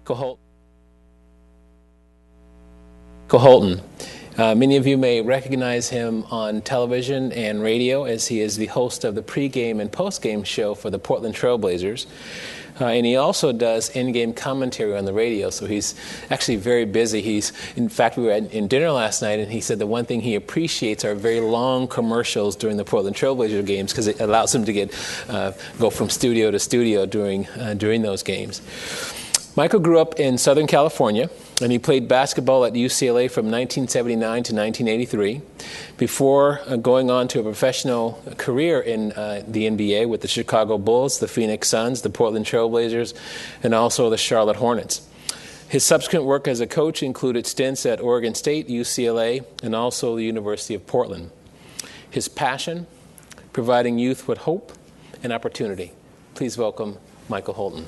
Michael Holton. Many of you may recognize him on television and radio as he is the host of the pregame and postgame show for the Portland Trail Blazers. And he also does in-game commentary on the radio, so he's actually very busy. In fact, we were in dinner last night, and he said the one thing he appreciates are very long commercials during the Portland Trail Blazer games because it allows him to go from studio to studio during those games. Michael grew up in Southern California, and he played basketball at UCLA from 1979 to 1983 before going on to a professional career in the NBA with the Chicago Bulls, the Phoenix Suns, the Portland Trail Blazers, and also the Charlotte Hornets. His subsequent work as a coach included stints at Oregon State, UCLA, and also the University of Portland. His passion, providing youth with hope and opportunity. Please welcome Michael Holton.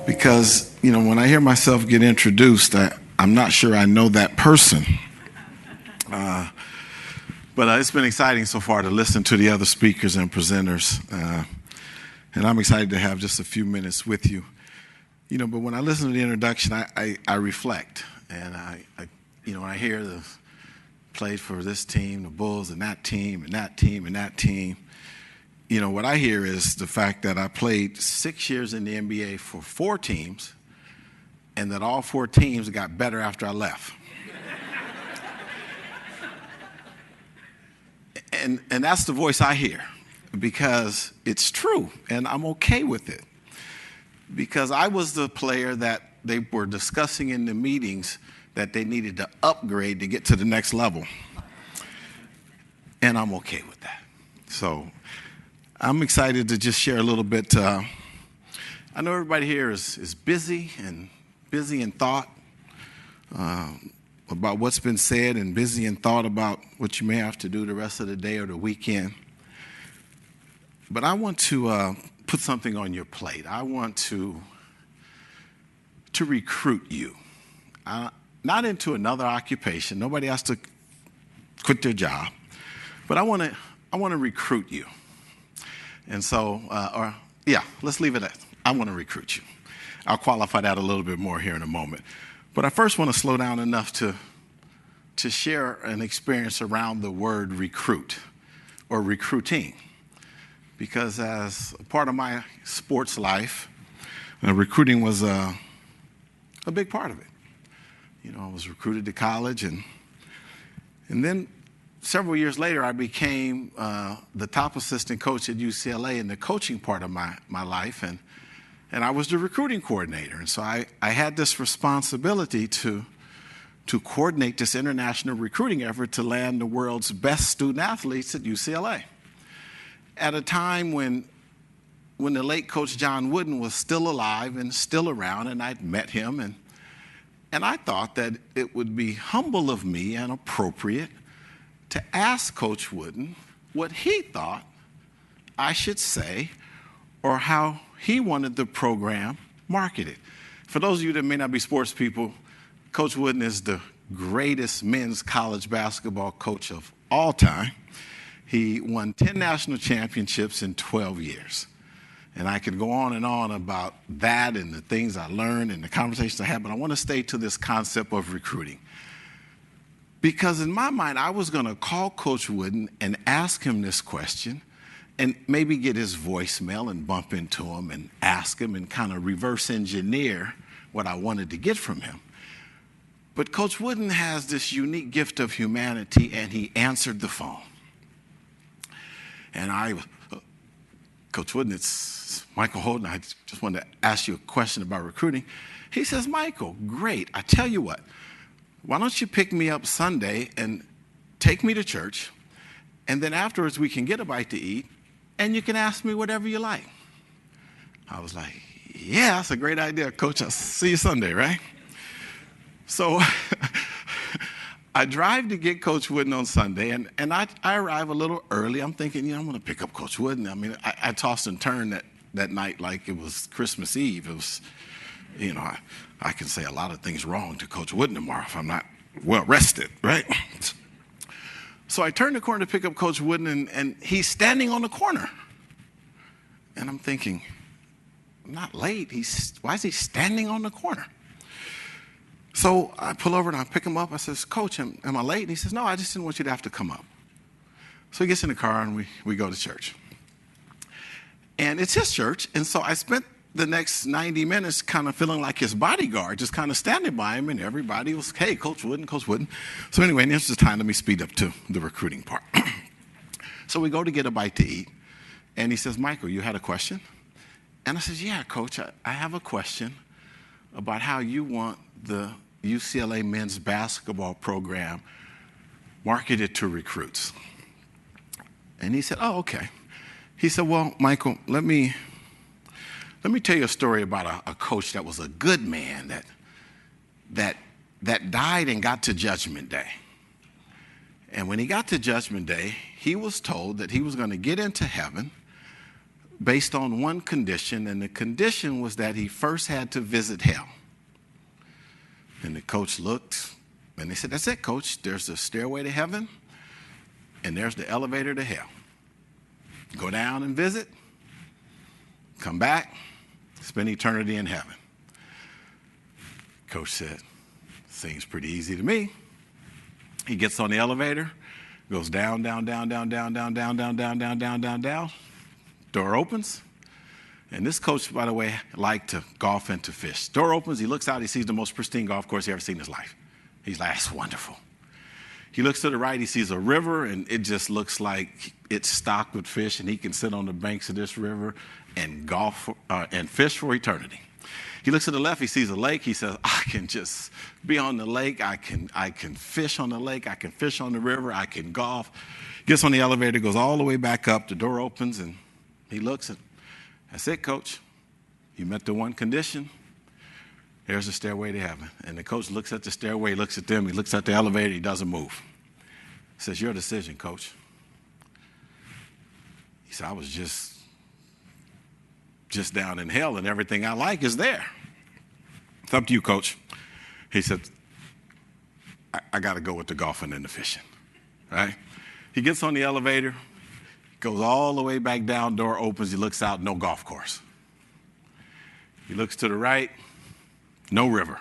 Because, when I hear myself get introduced, I'm not sure I know that person. But it's been exciting so far to listen to the other speakers and presenters. And I'm excited to have just a few minutes with you. But when I listen to the introduction, I reflect. And when I hear the played for this team, the Bulls, and that team, and that team, and that team, what I hear is the fact that I played 6 years in the NBA for 4 teams, and that all 4 teams got better after I left. And that's the voice I hear, because it's true, and I'm okay with it. Because I was the player that they were discussing in the meetings that they needed to upgrade to get to the next level. And I'm okay with that. So I'm excited to just share a little bit. I know everybody here is busy in thought about what's been said, and busy in thought about what you may have to do the rest of the day or the weekend. But I want to put something on your plate. I want to recruit you, not into another occupation. Nobody has to quit their job, but I want to recruit you. And so, let's leave it at, I want to recruit you. I'll qualify that a little bit more here in a moment. But I first want to slow down enough to share an experience around the word recruit or recruiting. Because as a part of my sports life, recruiting was a big part of it. I was recruited to college, and then several years later, I became the top assistant coach at UCLA in the coaching part of my life, and I was the recruiting coordinator. And so I had this responsibility to coordinate this international recruiting effort to land the world's best student athletes at UCLA. At a time when the late Coach John Wooden was still alive and still around, and I'd met him, and I thought that it would be humble of me and appropriate to ask Coach Wooden what he thought I should say or how he wanted the program marketed. For those of you that may not be sports people, Coach Wooden is the greatest men's college basketball coach of all time. He won 10 national championships in 12 years. And I could go on and on about that and the things I learned and the conversations I had, but I want to stay to this concept of recruiting. Because in my mind, I was going to call Coach Wooden and ask him this question and maybe get his voicemail and bump into him and ask him and kind of reverse engineer what I wanted to get from him. But Coach Wooden has this unique gift of humanity, and he answered the phone. And Coach Wooden, it's Michael Holton. I just wanted to ask you a question about recruiting. He says, Michael, great. I tell you what, why don't you pick me up Sunday and take me to church, and then afterwards we can get a bite to eat, and you can ask me whatever you like. I was like, yeah, that's a great idea, Coach. I'll see you Sunday, right? So I drive to get Coach Wooden on Sunday, and I arrive a little early. I'm thinking, I'm going to pick up Coach Wooden. I mean, I tossed and turned that night like it was Christmas Eve. It was, I can say a lot of things wrong to Coach Wooden tomorrow if I'm not well rested, right? So I turned the corner to pick up Coach Wooden, and he's standing on the corner. And I'm thinking, I'm not late. Why is he standing on the corner? So I pull over and I pick him up. I says, Coach, am I late? And he says, no, I just didn't want you to have to come up. So he gets in the car and we go to church. And it's his church. And so I spent the next 90 minutes kind of feeling like his bodyguard, just kind of standing by him. And everybody was, hey, Coach Wooden, Coach Wooden. So anyway, this is the time. Let me speed up to the recruiting part. So we go to get a bite to eat. And he says, Michael, you had a question? And I says, yeah, Coach, I have a question about how you want the UCLA men's basketball program marketed to recruits. And he said, oh, okay. He said, well, Michael, let me tell you a story about a coach that was a good man that died and got to Judgment Day. And when he got to Judgment Day, he was told that he was going to get into heaven based on one condition, and the condition was that he first had to visit hell. And the coach looked, and they said, that's it, Coach. There's the stairway to heaven, and there's the elevator to hell. Go down and visit, come back, spend eternity in heaven. Coach said, seems pretty easy to me. He gets on the elevator, goes down, down, down, down, down, down, down, down, down, down, down, down, down. Door opens. And this coach, by the way, liked to golf and to fish. Door opens, he looks out, he sees the most pristine golf course he ever seen in his life. He's like, that's wonderful. He looks to the right, he sees a river, and it just looks like it's stocked with fish, and he can sit on the banks of this river and golf and fish for eternity. He looks to the left, he sees a lake. He says, I can just be on the lake. I can fish on the lake. I can fish on the river. I can golf. Gets on the elevator, goes all the way back up. The door opens, and he looks and that's it, Coach. You met the one condition. There's the stairway to heaven. And the coach looks at the stairway, looks at them, he looks at the elevator, he doesn't move. He says, your decision, Coach. He said, I was just down in hell, and everything I like is there. It's up to you, Coach. He said, I got to go with the golfing and the fishing, right? He gets on the elevator, goes all the way back down, door opens, he looks out, no golf course. He looks to the right, no river.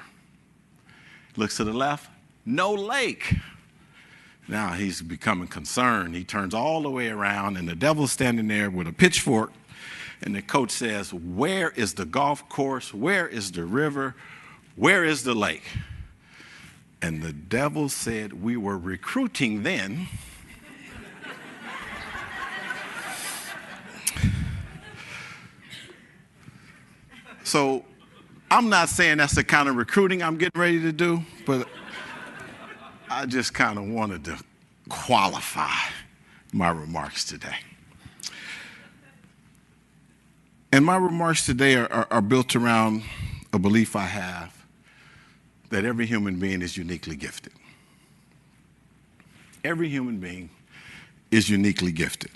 Looks to the left, no lake. Now he's becoming concerned. He turns all the way around, and the devil's standing there with a pitchfork, and the coach says, where is the golf course? Where is the river? Where is the lake? And the devil said, we were recruiting then. So I'm not saying that's the kind of recruiting I'm getting ready to do, but I just kind of wanted to qualify my remarks today. And my remarks today are built around a belief I have that every human being is uniquely gifted. Every human being is uniquely gifted.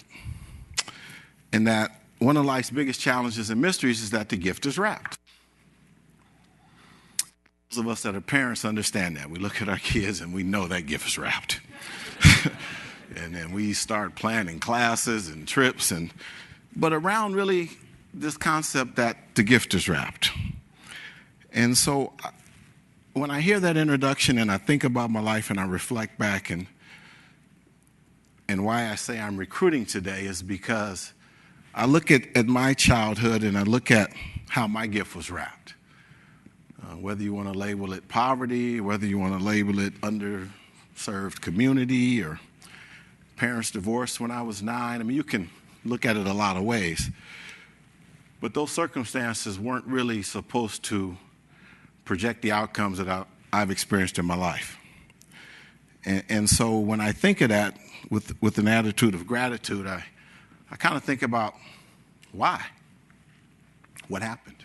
And that one of life's biggest challenges and mysteries is that the gift is wrapped. Those of us that are parents understand that. We look at our kids and we know that gift is wrapped. And then we start planning classes and trips, but around really this concept that the gift is wrapped. And so when I hear that introduction and I think about my life and I reflect back, and why I say I'm recruiting today is because I look at my childhood and I look at how my gift was wrapped. Whether you want to label it poverty, whether you want to label it underserved community, or parents divorced when I was 9. I mean, you can look at it a lot of ways. But those circumstances weren't really supposed to project the outcomes that I've experienced in my life. And so when I think of that with an attitude of gratitude, I kind of think about why? What happened?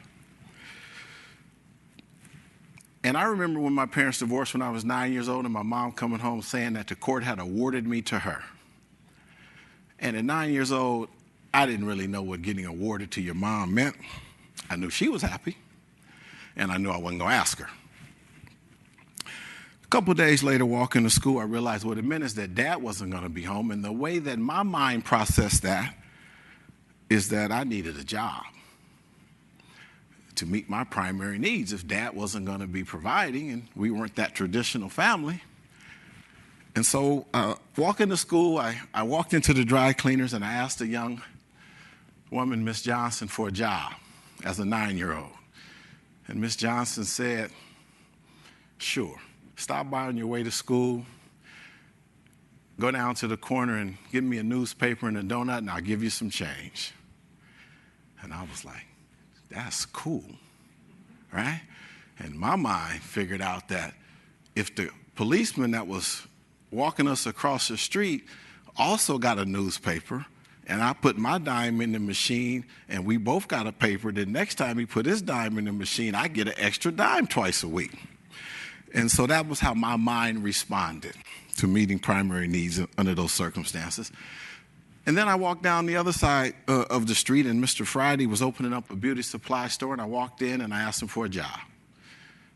And I remember when my parents divorced when I was 9 years old, and my mom coming home saying that the court had awarded me to her. And at 9 years old, I didn't really know what getting awarded to your mom meant. I knew she was happy, and I knew I wasn't going to ask her. couple of days later, walking to school, I realized what it meant is that Dad wasn't going to be home. And the way that my mind processed that is that I needed a job to meet my primary needs if Dad wasn't going to be providing, and we weren't that traditional family. And so walking to school, I walked into the dry cleaners and I asked a young woman, Miss Johnson, for a job as a 9-year-old. And Miss Johnson said, sure, stop by on your way to school, go down to the corner and give me a newspaper and a donut and I'll give you some change. And I was like, that's cool, right? And my mind figured out that if the policeman that was walking us across the street also got a newspaper, and I put my dime in the machine, and we both got a paper, then next time he put his dime in the machine, I get an extra dime twice a week. And so that was how my mind responded to meeting primary needs under those circumstances. And then I walked down the other side of the street, and Mr. Friday was opening up a beauty supply store, and I walked in and I asked him for a job.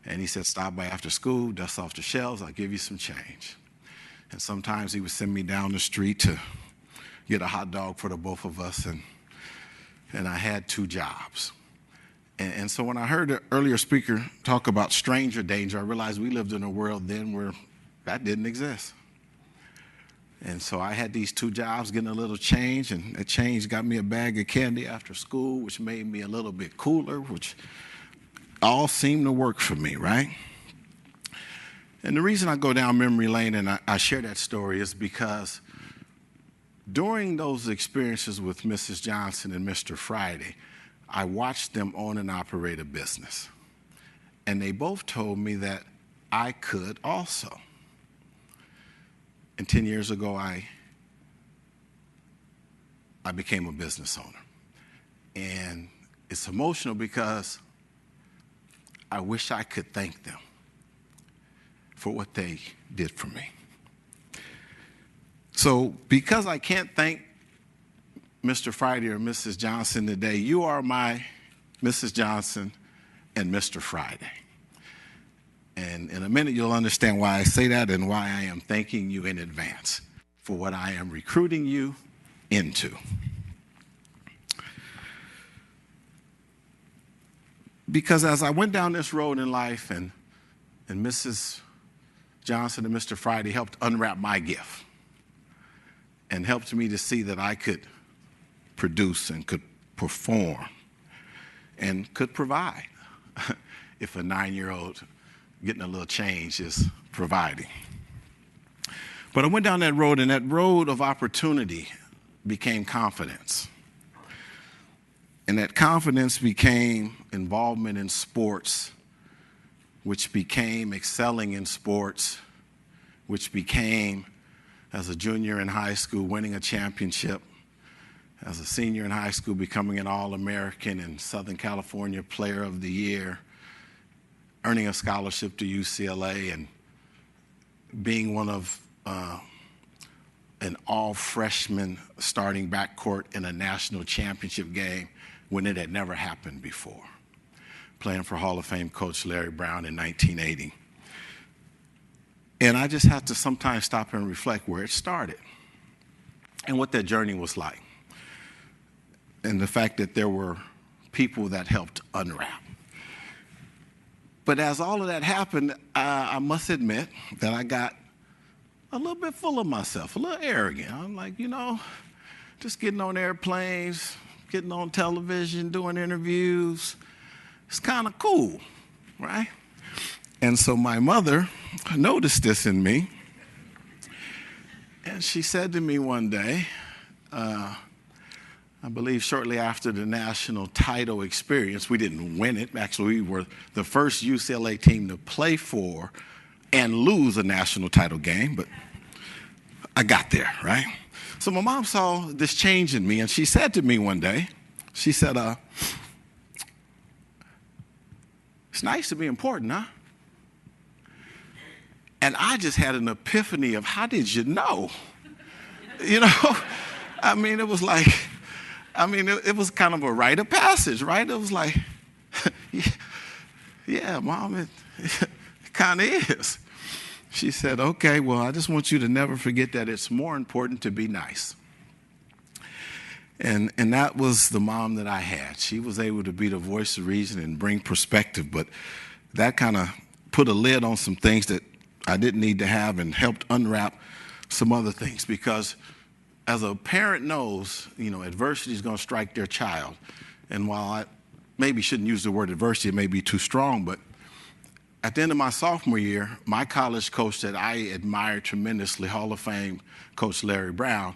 And he said, stop by after school, dust off the shelves, I'll give you some change. And sometimes he would send me down the street to get a hot dog for the both of us, and I had 2 jobs. And so when I heard the earlier speaker talk about stranger danger, I realized we lived in a world then where that didn't exist. And so I had these 2 jobs, getting a little change, and that change got me a bag of candy after school, which made me a little bit cooler, which all seemed to work for me, right? And the reason I go down memory lane and I share that story is because during those experiences with Mrs. Johnson and Mr. Friday, I watched them own and operate a business. And they both told me that I could also. And 10 years ago, I became a business owner. And it's emotional because I wish I could thank them for what they did for me. So because I can't thank Mr. Friday or Mrs. Johnson today, you are my Mrs. Johnson and Mr. Friday. And in a minute, you'll understand why I say that and why I am thanking you in advance for what I am recruiting you into. Because as I went down this road in life and Mrs. Johnson and Mr. Friday helped unwrap my gift and helped me to see that I could produce and could perform and could provide if a 9-year-old getting a little change is providing. But I went down that road, and that road of opportunity became confidence. And that confidence became involvement in sports, which became excelling in sports, which became, as a junior in high school, winning a championship, as a senior in high school, becoming an All-American and Southern California Player of the Year, earning a scholarship to UCLA, and being one of an all-freshman starting backcourt in a national championship game when it had never happened before, playing for Hall of Fame coach Larry Brown in 1980. And I just have to sometimes stop and reflect where it started and what that journey was like, and the fact that there were people that helped unwrap. But as all of that happened, I must admit that I got a little bit full of myself, a little arrogant. I'm like, just getting on airplanes, getting on television, doing interviews. It's kind of cool, right? And so my mother noticed this in me, and she said to me one day, I believe shortly after the national title experience, we didn't win it. Actually, we were the first UCLA team to play for and lose a national title game, but I got there, right? So my mom saw this change in me, and she said to me one day, she said, it's nice to be important, huh? And I just had an epiphany of, how did you know? I mean, it was like, it was kind of a rite of passage, right? It was like, yeah, Mom, it kind of is. She said, okay, well, I just want you to never forget that it's more important to be nice. And that was the mom that I had. She was able to be the voice of reason and bring perspective, but that kind of put a lid on some things that I didn't need to have and helped unwrap some other things. Because as a parent knows, adversity is going to strike their child. And while I maybe shouldn't use the word adversity, it may be too strong, but at the end of my sophomore year, my college coach that I admired tremendously, Hall of Fame Coach Larry Brown,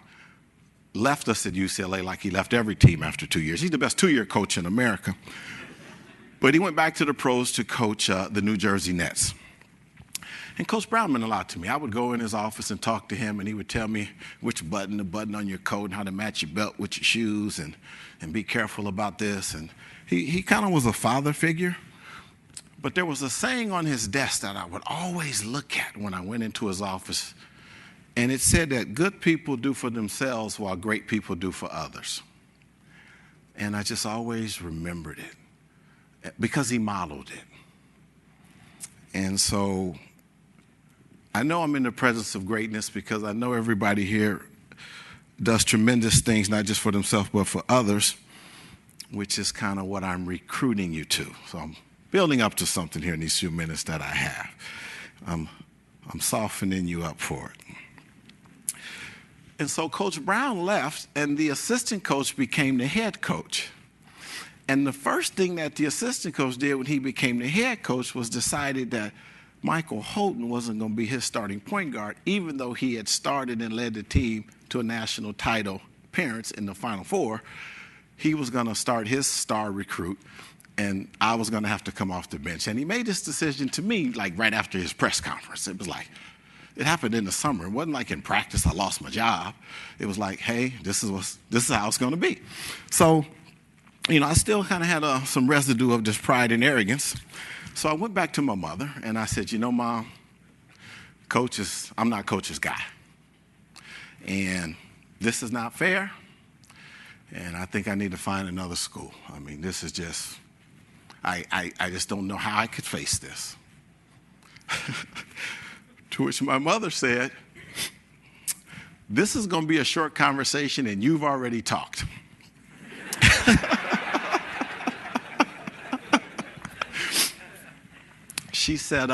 left us at UCLA like he left every team after 2 years. He's the best two-year coach in America. But he went back to the pros to coach the New Jersey Nets. And Coach Brown meant a lot to me. I would go in his office and talk to him, and he would tell me which button to button on your coat and how to match your belt with your shoes and be careful about this. And he kind of was a father figure. But there was a saying on his desk that I would always look at when I went into his office. And it said that good people do for themselves while great people do for others. And I just always remembered it because he modeled it. And so I know I'm in the presence of greatness because I know everybody here does tremendous things, not just for themselves, but for others, which is kind of what I'm recruiting you to. So I'm building up to something here in these few minutes that I have. I'm softening you up for it. And so Coach Brown left, and the assistant coach became the head coach. And the first thing that the assistant coach did when he became the head coach was decided that Michael Holton wasn't going to be his starting point guard, even though he had started and led the team to a national title appearance in the Final Four. He was going to start his star recruit, and I was going to have to come off the bench. And he made this decision to me like right after his press conference. It was like, it happened in the summer. It wasn't like in practice I lost my job. It was like, hey, this is how it's going to be. So, I still kind of had some residue of this pride and arrogance. So I went back to my mother and I said, Mom, I'm not Coach's guy. And this is not fair. And I think I need to find another school. I mean, this is just, I just don't know how I could face this. To which my mother said, this is going to be a short conversation and you've already talked. She said,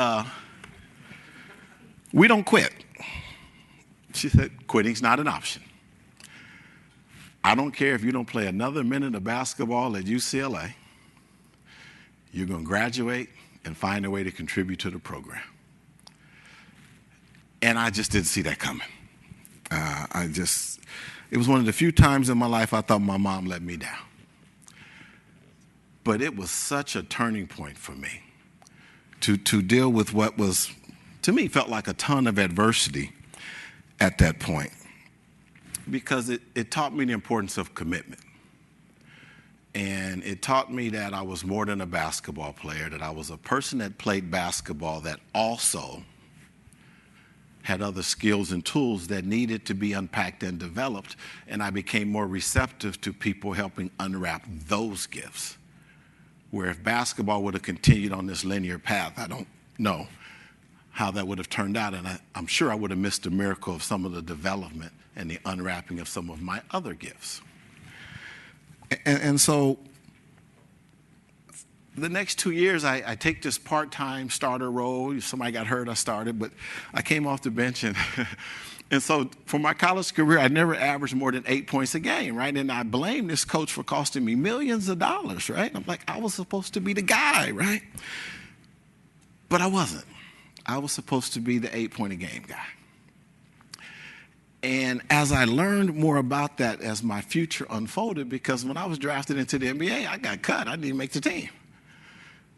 we don't quit. She said, quitting's not an option. I don't care if you don't play another minute of basketball at UCLA. You're going to graduate and find a way to contribute to the program. And I just didn't see that coming. It was one of the few times in my life I thought my mom let me down. But it was such a turning point for me to deal with what was, to me, felt like a ton of adversity at that point. Because it taught me the importance of commitment. And it taught me that I was more than a basketball player, that I was a person that played basketball that also had other skills and tools that needed to be unpacked and developed, and I became more receptive to people helping unwrap those gifts. Where if basketball would have continued on this linear path, I don't know how that would have turned out, and I'm sure I would have missed the miracle of some of the development and the unwrapping of some of my other gifts. And so the next 2 years, I take this part-time starter role. If somebody got hurt, I started, but I came off the bench. And so for my college career, I never averaged more than 8 points a game, right? And I blame this coach for costing me millions of dollars, right? I'm like, I was supposed to be the guy, right? But I wasn't. I was supposed to be the 8-point-a-game guy. And as I learned more about that as my future unfolded, because when I was drafted into the NBA, I got cut. I didn't make the team.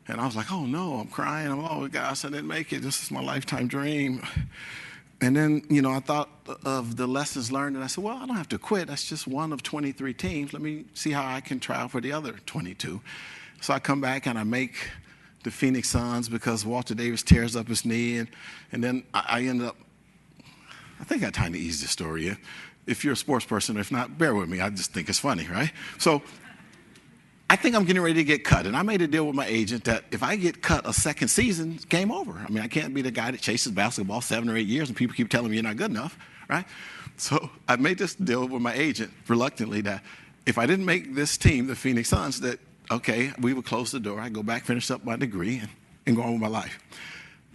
And I was like, oh, no, I'm crying. Oh, gosh, I didn't make it. This is my lifetime dream. And then, I thought of the lessons learned, and I said, well, I don't have to quit. That's just one of 23 teams. Let me see how I can try out for the other 22. So I come back, and I make the Phoenix Suns because Walter Davis tears up his knee. And then I end up, I think I got time to ease this story in. If you're a sports person, if not, bear with me. I just think it's funny, right? So I think I'm getting ready to get cut. And I made a deal with my agent that if I get cut a second season, it's game over. I mean, I can't be the guy that chases basketball 7 or 8 years and people keep telling me you're not good enough, right? So I made this deal with my agent reluctantly that if I didn't make this team, the Phoenix Suns, that, okay, we would close the door. I'd go back, finish up my degree, and go on with my life.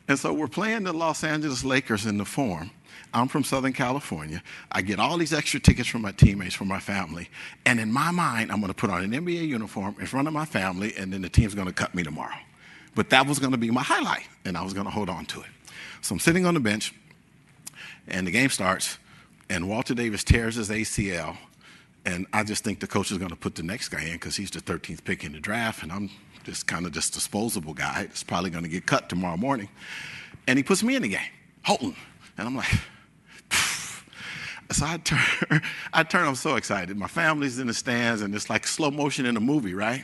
And so we're playing the Los Angeles Lakers in the Forum. I'm from Southern California. I get all these extra tickets from my teammates, from my family. And in my mind, I'm going to put on an NBA uniform in front of my family, and then the team's going to cut me tomorrow. But that was going to be my highlight, and I was going to hold on to it. So I'm sitting on the bench, and the game starts, and Walter Davis tears his ACL. And I just think the coach is going to put the next guy in because he's the 13th pick in the draft, and I'm just kind of this disposable guy that's probably going to get cut tomorrow morning. And he puts me in the game, Holton. And I'm like, so I turn, I'm so excited. My family's in the stands, and it's like slow motion in a movie, right?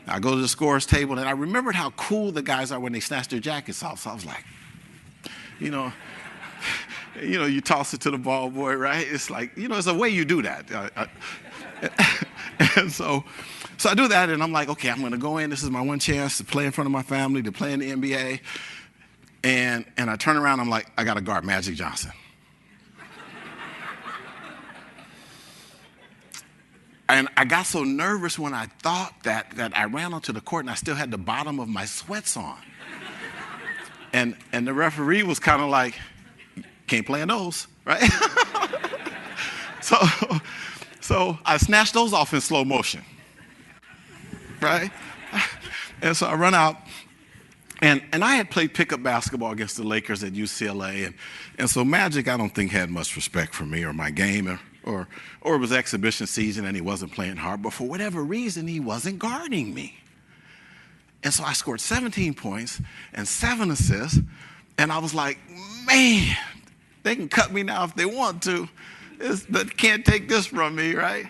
I go to the scorer's table, and I remembered how cool the guys are when they snatch their jackets off. So I was like, you know, you toss it to the ball boy, right? It's like, it's a way you do that. And so I do that, and I'm like, okay, I'm going to go in. This is my one chance to play in front of my family, to play in the NBA. And I turn around, I'm like, I got to guard Magic Johnson. And I got so nervous when I thought that I ran onto the court and I still had the bottom of my sweats on. And the referee was kind of like, can't play in those, right? So I snatched those off in slow motion, right? And so I run out. And I had played pickup basketball against the Lakers at UCLA. And so Magic, I don't think, had much respect for me or my game, or it was exhibition season and he wasn't playing hard. But for whatever reason, he wasn't guarding me. And so I scored 17 points and 7 assists. And I was like, man, they can cut me now if they want to. They can't take this from me, right?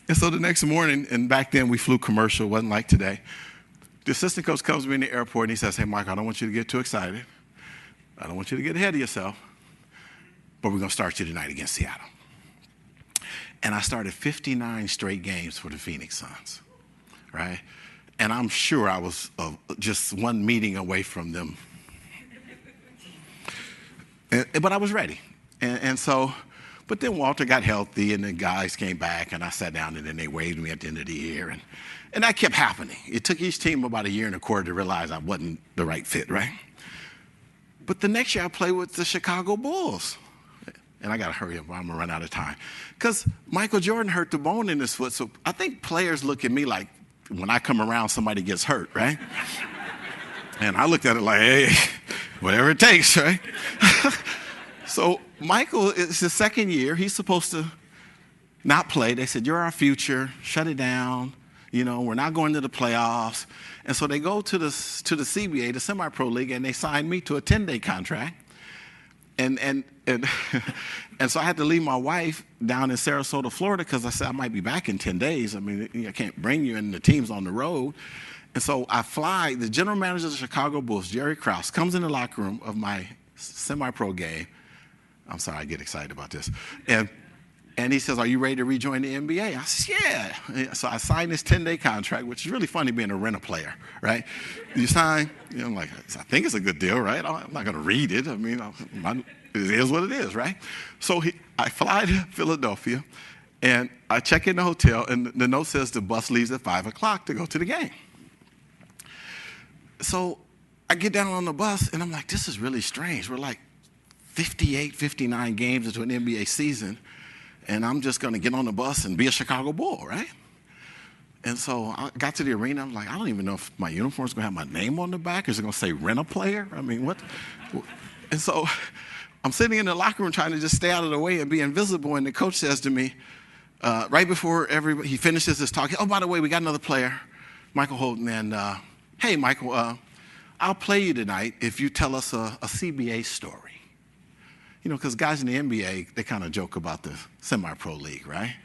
And so the next morning, and back then we flew commercial, wasn't like today. The assistant coach comes to me in the airport and he says, hey, Mike, I don't want you to get too excited. I don't want you to get ahead of yourself. But we're going to start you tonight against Seattle. And I started 59 straight games for the Phoenix Suns, right? And I'm sure I was just one meeting away from them. But I was ready. And so, but then Walter got healthy and the guys came back and I sat down and then they waved me at the end of the year. And that kept happening. It took each team about 1.25 years to realize I wasn't the right fit, right? But the next year I played with the Chicago Bulls. And I got to hurry up, I'm going to run out of time. Because Michael Jordan hurt the bone in his foot, so I think players look at me like when I come around, somebody gets hurt, right? And I looked at it like, hey, whatever it takes, right? So Michael, it's his second year. He's supposed to not play. They said, you're our future. Shut it down. We're not going to the playoffs. And so they go to the CBA, the semi-pro league, and they sign me to a 10-day contract. And so I had to leave my wife down in Sarasota, Florida, because I said I might be back in 10 days. I mean, I can't bring you, and the team's on the road. And so I fly. The general manager of the Chicago Bulls, Jerry Krause, comes in the locker room of my semi-pro game. I'm sorry, I get excited about this. And he says, are you ready to rejoin the NBA? I said, yeah. So I signed this 10-day contract, which is really funny being a renter player, right? You sign, I'm like, I think it's a good deal, right? I'm not going to read it. I mean, it is what it is, right? So I fly to Philadelphia, and I check in the hotel, and the note says the bus leaves at 5 o'clock to go to the game. So I get down on the bus, and I'm like, this is really strange. We're like 58, 59 games into an NBA season, and I'm just going to get on the bus and be a Chicago Bull, right? And so I got to the arena. I'm like, I don't even know if my uniform's going to have my name on the back. Is it going to say rent-a-player? I mean, what? And so I'm sitting in the locker room trying to just stay out of the way and be invisible, and the coach says to me, right before he finishes his talk, oh, by the way, we got another player, Michael Holton, and hey, Michael, I'll play you tonight if you tell us a CBA story. Because guys in the NBA, they kind of joke about the semi-pro league, right?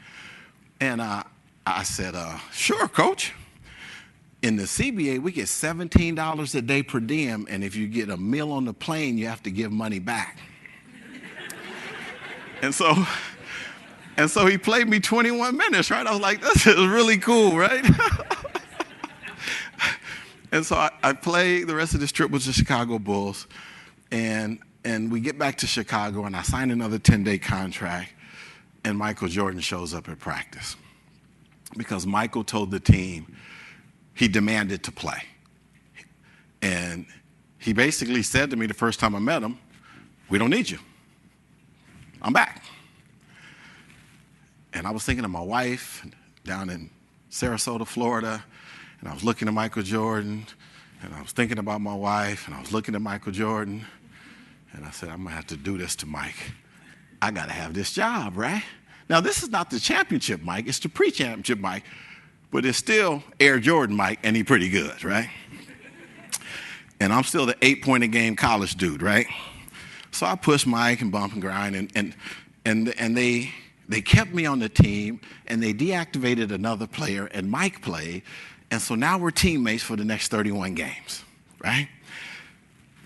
And I said, sure, coach. In the CBA, we get $17 a day per diem, and if you get a meal on the plane, you have to give money back. And so And so he played me 21 minutes, right? I was like, this is really cool, right? And so I played the rest of this trip with the Chicago Bulls, and we get back to Chicago, and I sign another 10-day contract, and Michael Jordan shows up at practice because Michael told the team he demanded to play. And he basically said to me the first time I met him, we don't need you. I'm back. And I was thinking of my wife down in Sarasota, Florida, and I was looking at Michael Jordan, and I was thinking about my wife, and I was looking at Michael Jordan, and I said, I'm going to have to do this to Mike. I got to have this job, right? Now, this is not the championship Mike. It's the pre-championship Mike, but it's still Air Jordan Mike, and he's pretty good, right? And I'm still the 8-point-a-game college dude, right? So I pushed Mike and bump and grind, and they kept me on the team, and they deactivated another player, and Mike played. And so now we're teammates for the next 31 games, right?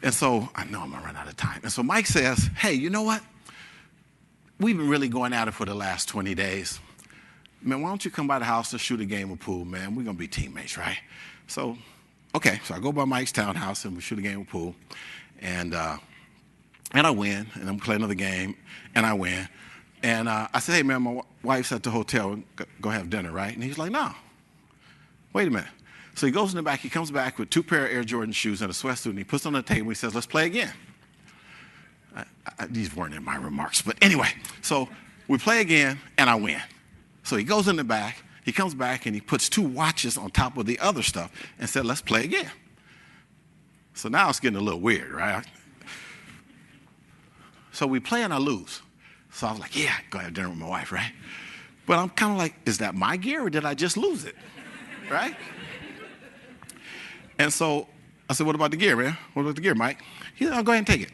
And so I know I'm going to run out of time. And so Mike says, hey, you know what? We've been really going at it for the last 20 days. Man, why don't you come by the house to shoot a game of pool, man? We're going to be teammates, right? So, okay. So I go by Mike's townhouse, and we shoot a game of pool. And I win, and I'm playing another game, and I win. And I said, hey, man, my wife's at the hotel. Go have dinner, right? And he's like, no. Wait a minute. So he goes in the back. He comes back with 2 pair of Air Jordan shoes and a sweatsuit, and he puts it on the table. He says, let's play again. These weren't in my remarks. But anyway, so we play again, and I win. So he goes in the back. He comes back, and he puts 2 watches on top of the other stuff and said, let's play again. So now it's getting a little weird, right? So we play, and I lose. So I was like, yeah, go have dinner with my wife, right? But I'm kind of like, is that my gear, or did I just lose it? Right? And so I said, what about the gear, man? What about the gear, Mike? He said, go ahead and take it.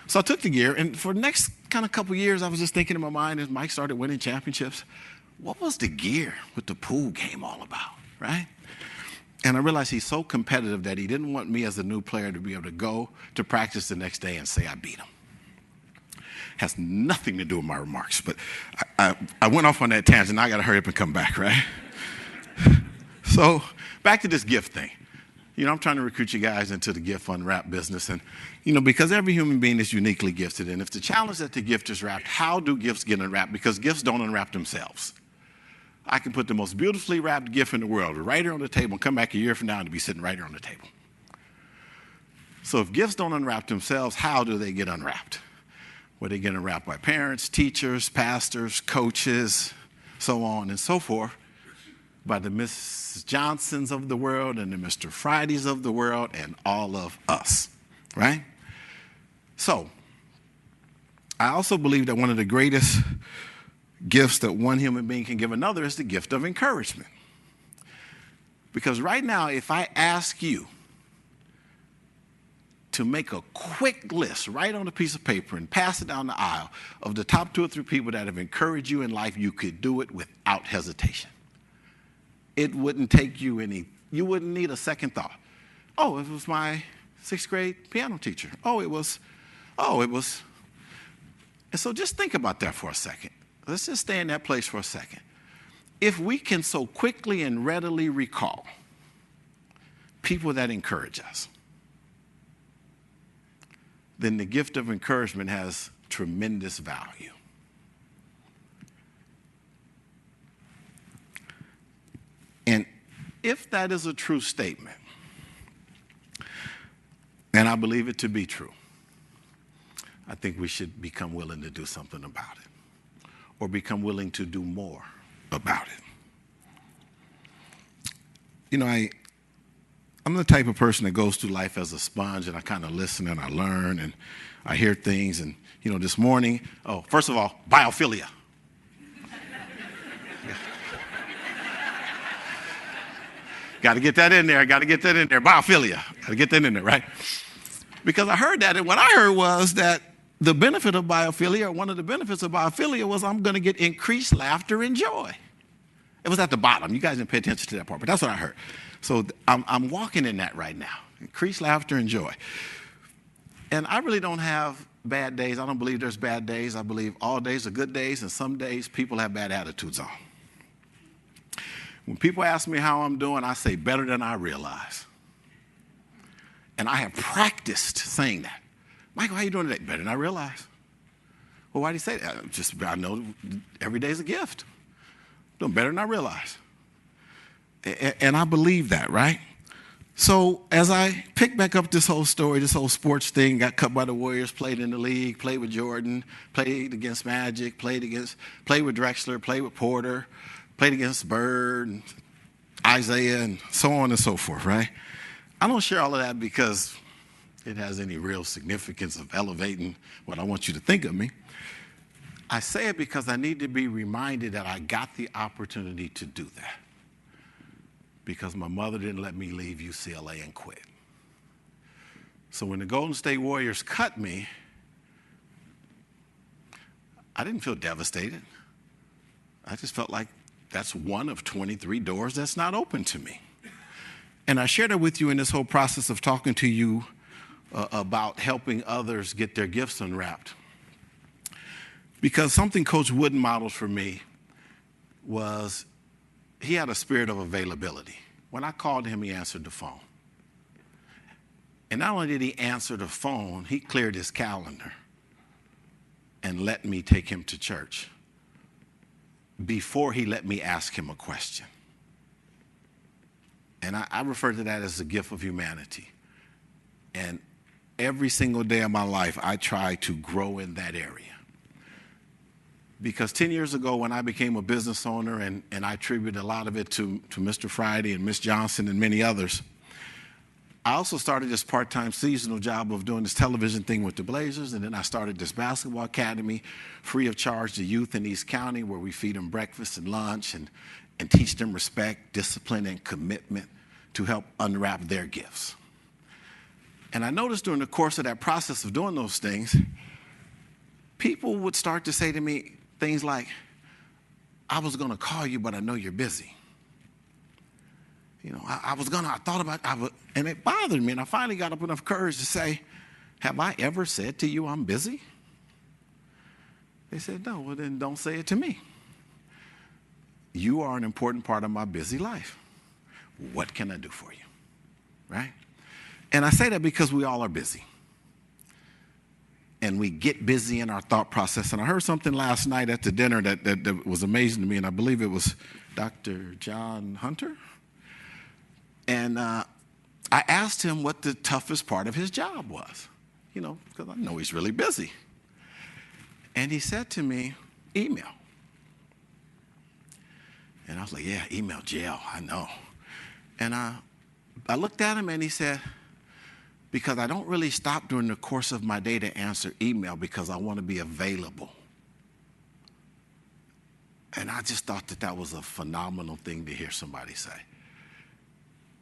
So I took the gear, and for the next kind of couple years, I was just thinking in my mind as Mike started winning championships, what was the gear with the pool game all about, right? And I realized he's so competitive that he didn't want me as a new player to be able to go to practice the next day and say I beat him. Has nothing to do with my remarks, but I went off on that tangent. Now I got to hurry up and come back, right? So back to this gift thing. You know, I'm trying to recruit you guys into the gift unwrap business. And, you know, because every human being is uniquely gifted. And if the challenge that the gift is wrapped, how do gifts get unwrapped? Because gifts don't unwrap themselves. I can put the most beautifully wrapped gift in the world right here on the table and come back a year from now and be sitting right here on the table. So if gifts don't unwrap themselves, how do they get unwrapped? Well, they get unwrapped by parents, teachers, pastors, coaches, so on and so forth, by the Miss Johnsons of the world and the Mr. Fridays of the world and all of us, right? So I also believe that one of the greatest gifts that one human being can give another is the gift of encouragement. Because right now, if I ask you to make a quick list right on a piece of paper and pass it down the aisle of the top 2 or 3 people that have encouraged you in life, you could do it without hesitation. It wouldn't take you you wouldn't need a second thought. Oh, it was my 6th grade piano teacher. Oh, it was. And so just think about that for a second. Let's just stay in that place for a second. If we can so quickly and readily recall people that encourage us, then the gift of encouragement has tremendous value. And if that is a true statement, and I believe it to be true, I think we should become willing to do something about it, or become willing to do more about it. You know, I'm the type of person that goes through life as a sponge, and I kind of listen and I learn and I hear things. And, you know, this morning, first of all, biophilia. Got to get that in there. Biophilia. Got to get that in there, right? Because I heard that, and what I heard was that the benefit of biophilia, or one of the benefits of biophilia, was I'm going to get increased laughter and joy. It was at the bottom. You guys didn't pay attention to that part, but that's what I heard. So I'm walking in that right now. Increased laughter and joy. And I really don't have bad days. I don't believe there's bad days. I believe all days are good days, and some days people have bad attitudes on. When people ask me how I'm doing, I say better than I realize. And I have practiced saying that. Michael, how you doing today? Better than I realize. Well, why do you say that? I know every day is a gift. Doing better than I realize. And I believe that, right? So as I pick back up this whole story, this whole sports thing, got cut by the Warriors, played in the league, played with Jordan, played against Magic, played with Drexler, played with Porter, played against Bird, and Isaiah, and so on and so forth, right? I don't share all of that because it has any real significance of elevating what I want you to think of me. I say it because I need to be reminded that I got the opportunity to do that because my mother didn't let me leave UCLA and quit. So when the Golden State Warriors cut me, I didn't feel devastated. I just felt like that's one of 23 doors that's not open to me. And I shared it with you in this whole process of talking to you about helping others get their gifts unwrapped. Because something Coach Wooden modeled for me was he had a spirit of availability. When I called him, he answered the phone. And not only did he answer the phone, he cleared his calendar and let me take him to church before he let me ask him a question. And I refer to that as the gift of humanity. And every single day of my life, I try to grow in that area. Because 10 years ago, when I became a business owner, and I attribute a lot of it to Mr. Friday and Miss Johnson and many others, I also started this part-time seasonal job of doing this television thing with the Blazers, and then I started this basketball academy free of charge to youth in East County where we feed them breakfast and lunch and teach them respect, discipline, and commitment to help unwrap their gifts. And I noticed during the course of that process of doing those things, people would start to say to me things like, I was going to call you, but I know you're busy. You know, I thought about it, and it bothered me. And I finally got up enough courage to say, have I ever said to you I'm busy? They said, no, well then don't say it to me. You are an important part of my busy life. What can I do for you? Right? And I say that because we all are busy. And we get busy in our thought process. And I heard something last night at the dinner that was amazing to me, and I believe it was Dr. John Hunter. And I asked him what the toughest part of his job was, you know, because I know he's really busy. And he said to me, email. And I was like, yeah, email jail, I know. And I looked at him and he said, because I don't really stop during the course of my day to answer email because I want to be available. And I just thought that was a phenomenal thing to hear somebody say.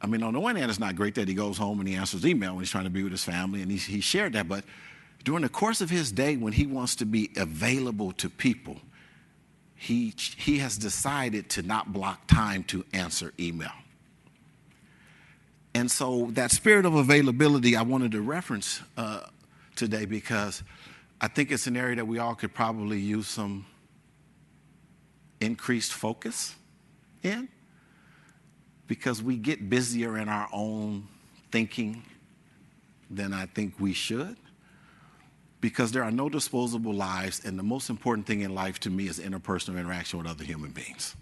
I mean, on the one hand, it's not great that he goes home and he answers email when he's trying to be with his family, and he shared that. But during the course of his day, when he wants to be available to people, he has decided to not block time to answer email. And so that spirit of availability I wanted to reference today because I think it's an area that we all could probably use some increased focus in, because we get busier in our own thinking than I think we should, because there are no disposable lives, and the most important thing in life to me is interpersonal interaction with other human beings.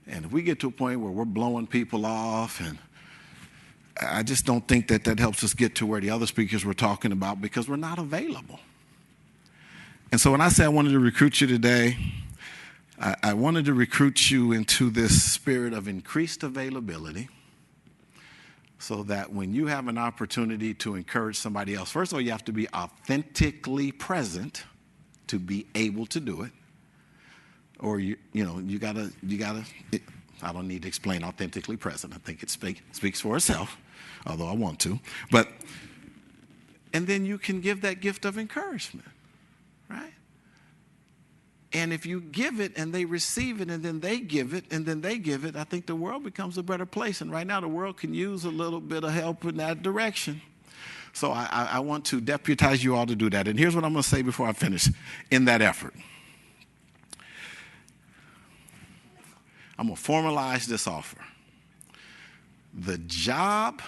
And if we get to a point where we're blowing people off, and I just don't think that helps us get to where the other speakers were talking about, because we're not available. And so when I say I wanted to recruit you today, I wanted to recruit you into this spirit of increased availability so that when you have an opportunity to encourage somebody else, first of all, you have to be authentically present to be able to do it. Or, you gotta, I don't need to explain authentically present. I think it speaks for itself, although I want to. And then you can give that gift of encouragement, right? And if you give it and they receive it and then they give it and then they give it, I think the world becomes a better place. And right now the world can use a little bit of help in that direction. So I want to deputize you all to do that. And here's what I'm going to say before I finish in that effort. I'm going to formalize this offer. The job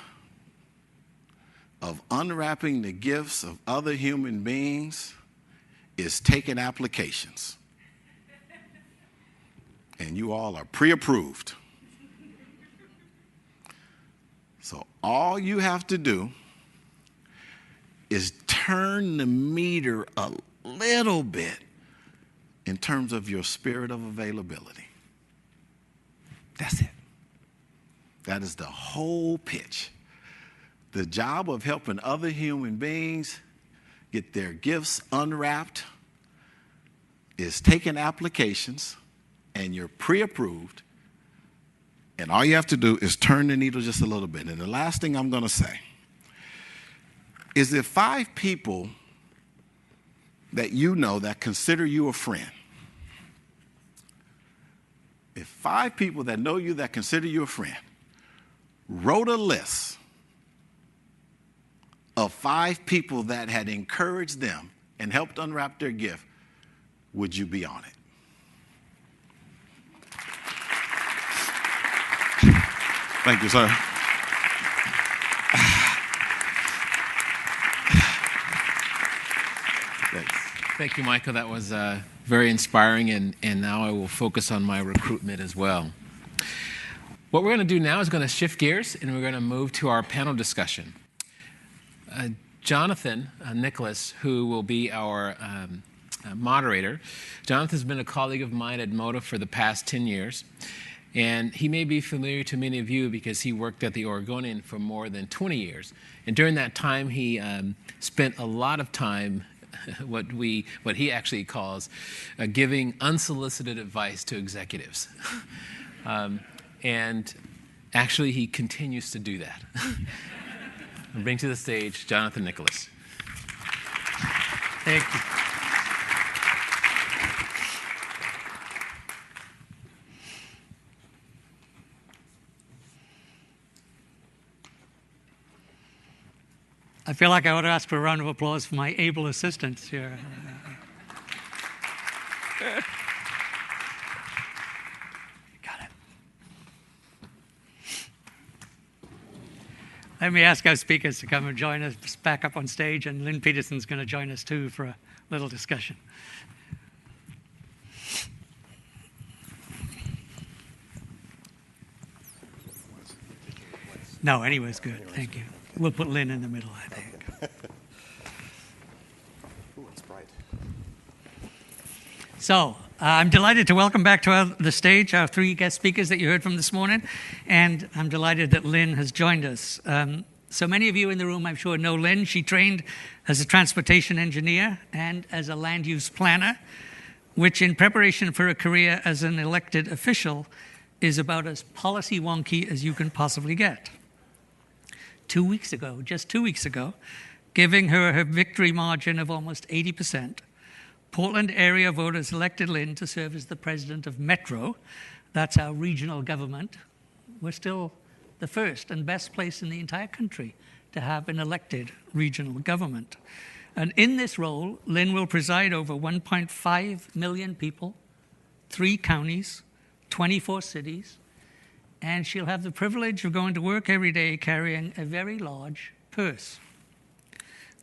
of unwrapping the gifts of other human beings is taking applications. And you all are pre-approved. So all you have to do is turn the meter a little bit in terms of your spirit of availability. That's it. That is the whole pitch. The job of helping other human beings get their gifts unwrapped is taking applications, and you're pre-approved, and all you have to do is turn the needle just a little bit. And the last thing I'm going to say is if 5 people that you know that consider you a friend, if 5 people that know you that consider you a friend wrote a list of 5 people that had encouraged them and helped unwrap their gift, would you be on it? Thank you, sir. Thank you, Michael. That was very inspiring, and now I will focus on my recruitment as well. What we're going to do now is going to shift gears, and we're going to move to our panel discussion. Jonathan Nicholas, who will be our moderator. Jonathan's been a colleague of mine at Moda for the past 10 years. And he may be familiar to many of you because he worked at the Oregonian for more than 20 years. And during that time, he spent a lot of time, what he actually calls giving unsolicited advice to executives. And actually, he continues to do that. I'll bring to the stage Jonathan Nicholas. Thank you. I feel like I ought to ask for a round of applause for my able assistants here. Got it. Let me ask our speakers to come and join us back up on stage, and Lynn Peterson's going to join us too for a little discussion. No, anyway's good. Thank you. We'll put Lynn in the middle, I think. Ooh, it's bright. So, I'm delighted to welcome back to the stage our 3 guest speakers that you heard from this morning, and I'm delighted that Lynn has joined us. So many of you in the room, I'm sure, know Lynn. She trained as a transportation engineer and as a land use planner, which in preparation for a career as an elected official is about as policy wonky as you can possibly get. 2 weeks ago, just 2 weeks ago, giving her her victory margin of almost 80%, Portland area voters elected Lynn to serve as the president of Metro. That's our regional government. We're still the first and best place in the entire country to have an elected regional government. And in this role, Lynn will preside over 1.5 million people, 3 counties, 24 cities, and she'll have the privilege of going to work every day carrying a very large purse.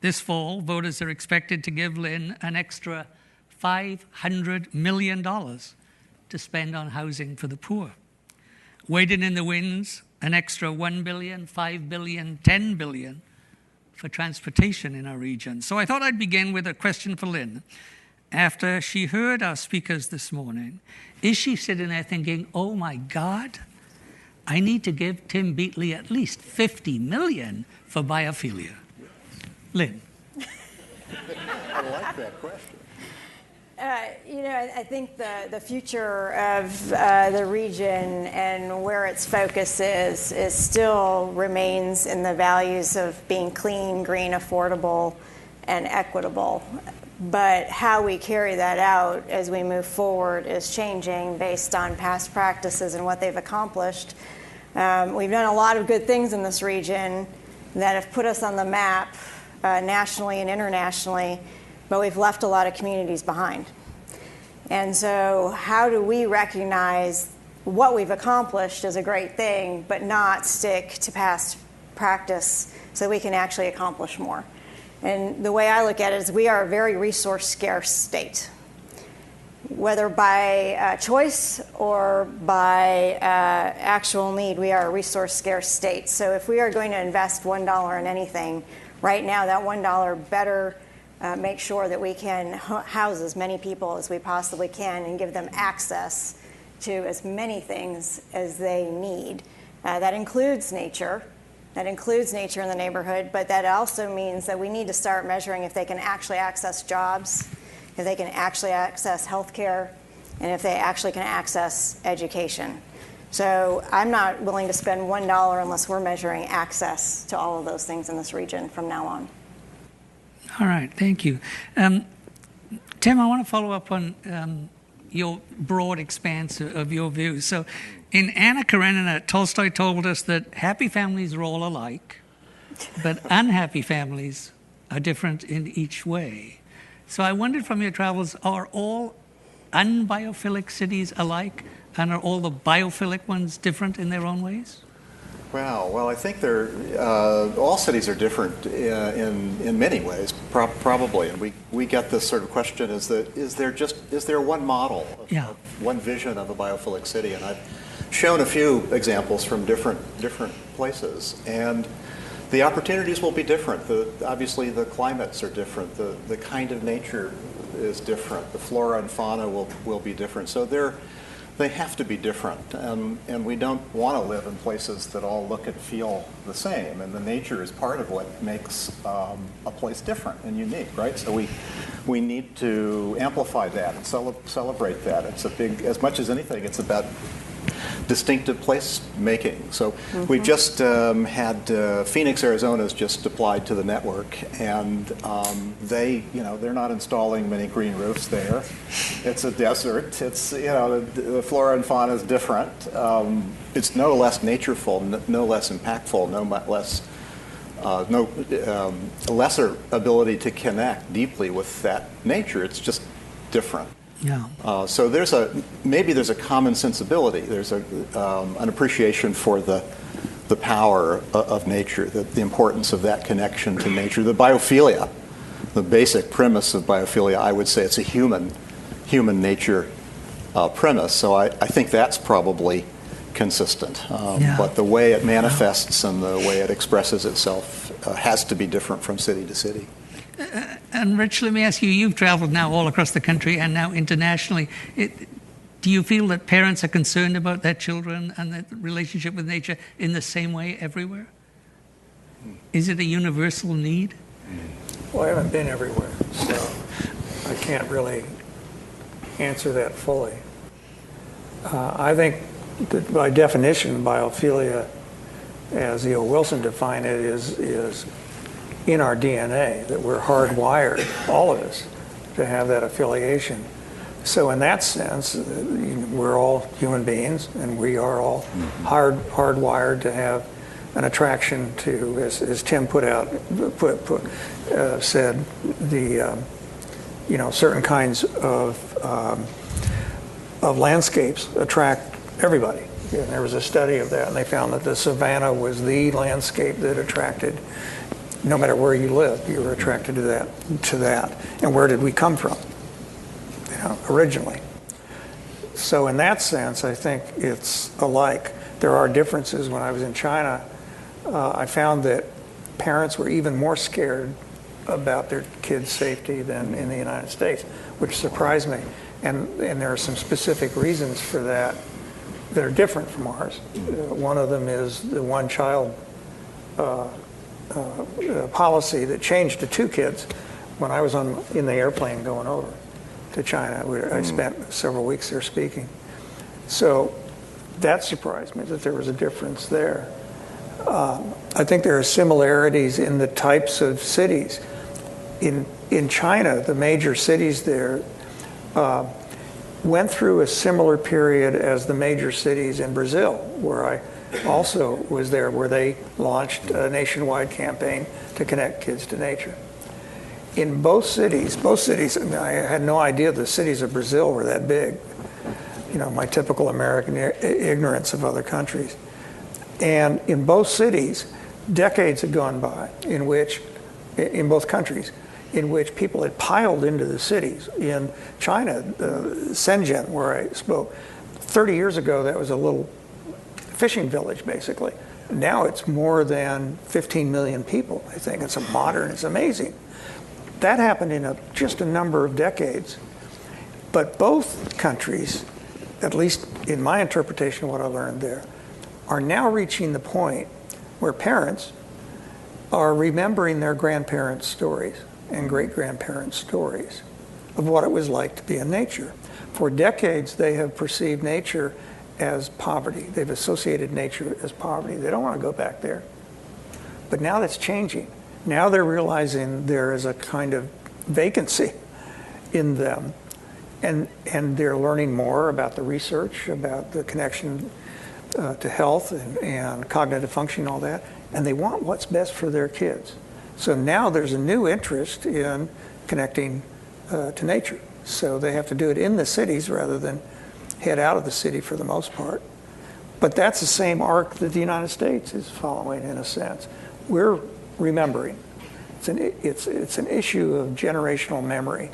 This fall, voters are expected to give Lynn an extra $500 million to spend on housing for the poor. Waiting in the wings, an extra $1 billion, $5 billion, $10 billion for transportation in our region. So I thought I'd begin with a question for Lynn. After she heard our speakers this morning, is she sitting there thinking, oh my God, I need to give Tim Beatley at least $50 million for biophilia? Lynn. I like that question. I think the future of the region and where its focus is still remains in the values of being clean, green, affordable, and equitable. But how we carry that out as we move forward is changing based on past practices and what they've accomplished. We've done a lot of good things in this region, that have put us on the map nationally and internationally, but we've left a lot of communities behind. And so how do we recognize what we've accomplished is a great thing, but not stick to past practice so we can actually accomplish more? And the way I look at it is we are a very resource scarce state. Whether by choice or by actual need, we are a resource scarce state. So if we are going to invest $1 in anything, right now that $1 better make sure that we can house as many people as we possibly can and give them access to as many things as they need. That includes nature. That includes nature in the neighborhood, but that also means that we need to start measuring if they can actually access jobs, if they can actually access health care, and if they actually can access education. So I'm not willing to spend $1 unless we're measuring access to all of those things in this region from now on. All right, thank you. Tim, I want to follow up on your broad expanse of your views. So in Anna Karenina, Tolstoy told us that happy families are all alike, but unhappy families are different in each way. So I wondered from your travels, are all unbiophilic cities alike, and are all the biophilic ones different in their own ways? Well, I think all cities are different in many ways, probably. And we get this sort of question: is there one model, one vision of a biophilic city? And I've shown a few examples from different places, and the opportunities will be different. Obviously, the climates are different. The kind of nature is different. The flora and fauna will be different. So they have to be different, and we don't want to live in places that all look and feel the same. And the nature is part of what makes a place different and unique, right? So we need to amplify that and celebrate that. It's a big, as much as anything, it's about distinctive place making. So we've just had Phoenix, Arizona's just applied to the network, and they're not installing many green roofs there. It's a desert. It's the flora and fauna is different. It's no less natureful, no less impactful, lesser ability to connect deeply with that nature. It's just different. Yeah. So maybe there's a common sensibility. There's an appreciation for the power of nature, the importance of that connection to nature. The biophilia, the basic premise of biophilia, I would say it's a human nature premise. So I think that's probably consistent. But the way it manifests and the way it expresses itself has to be different from city to city. And Rich, let me ask you, you've traveled now all across the country and now internationally. Do you feel that parents are concerned about their children and their relationship with nature in the same way everywhere? Is it a universal need? Well, I haven't been everywhere, so I can't really answer that fully. I think that by definition, biophilia, as E.O. Wilson defined it, is in our DNA, that we're hardwired, all of us, to have that affiliation. So in that sense, we're all human beings, and we are all hardwired to have an attraction to, as Tim said, certain kinds of landscapes attract everybody. And there was a study of that, and they found that the savanna was the landscape that attracted. No matter where you lived, you were attracted to that. And where did we come from? Originally. So in that sense, I think it's alike. There are differences. When I was in China, I found that parents were even more scared about their kids' safety than in the United States, which surprised me. And there are some specific reasons for that are different from ours. One of them is the one-child policy that changed to 2 kids when I was in the airplane going over to China. I spent several weeks there speaking. So that surprised me that there was a difference there. I think there are similarities in the types of cities. In China, the major cities there went through a similar period as the major cities in Brazil, where also was there, where they launched a nationwide campaign to connect kids to nature. In both cities, I mean, I had no idea the cities of Brazil were that big. You know, my typical American ignorance of other countries. And in both cities, decades had gone by in both countries, in which people had piled into the cities. In China, Shenzhen, where I spoke, 30 years ago, that was a little fishing village, basically. Now it's more than 15 million people, I think. It's amazing. That happened in just a number of decades. But both countries, at least in my interpretation of what I learned there, are now reaching the point where parents are remembering their grandparents' stories and great-grandparents' stories of what it was like to be in nature. For decades, they have perceived nature as poverty. They've associated nature as poverty. They don't want to go back there. But now that's changing. Now they're realizing there is a kind of vacancy in them. And they're learning more about the research, about the connection to health and cognitive function and all that. And they want what's best for their kids. So now there's a new interest in connecting to nature. So they have to do it in the cities rather than head out of the city for the most part. But that's the same arc that the United States is following in a sense. We're remembering. It's an issue of generational memory.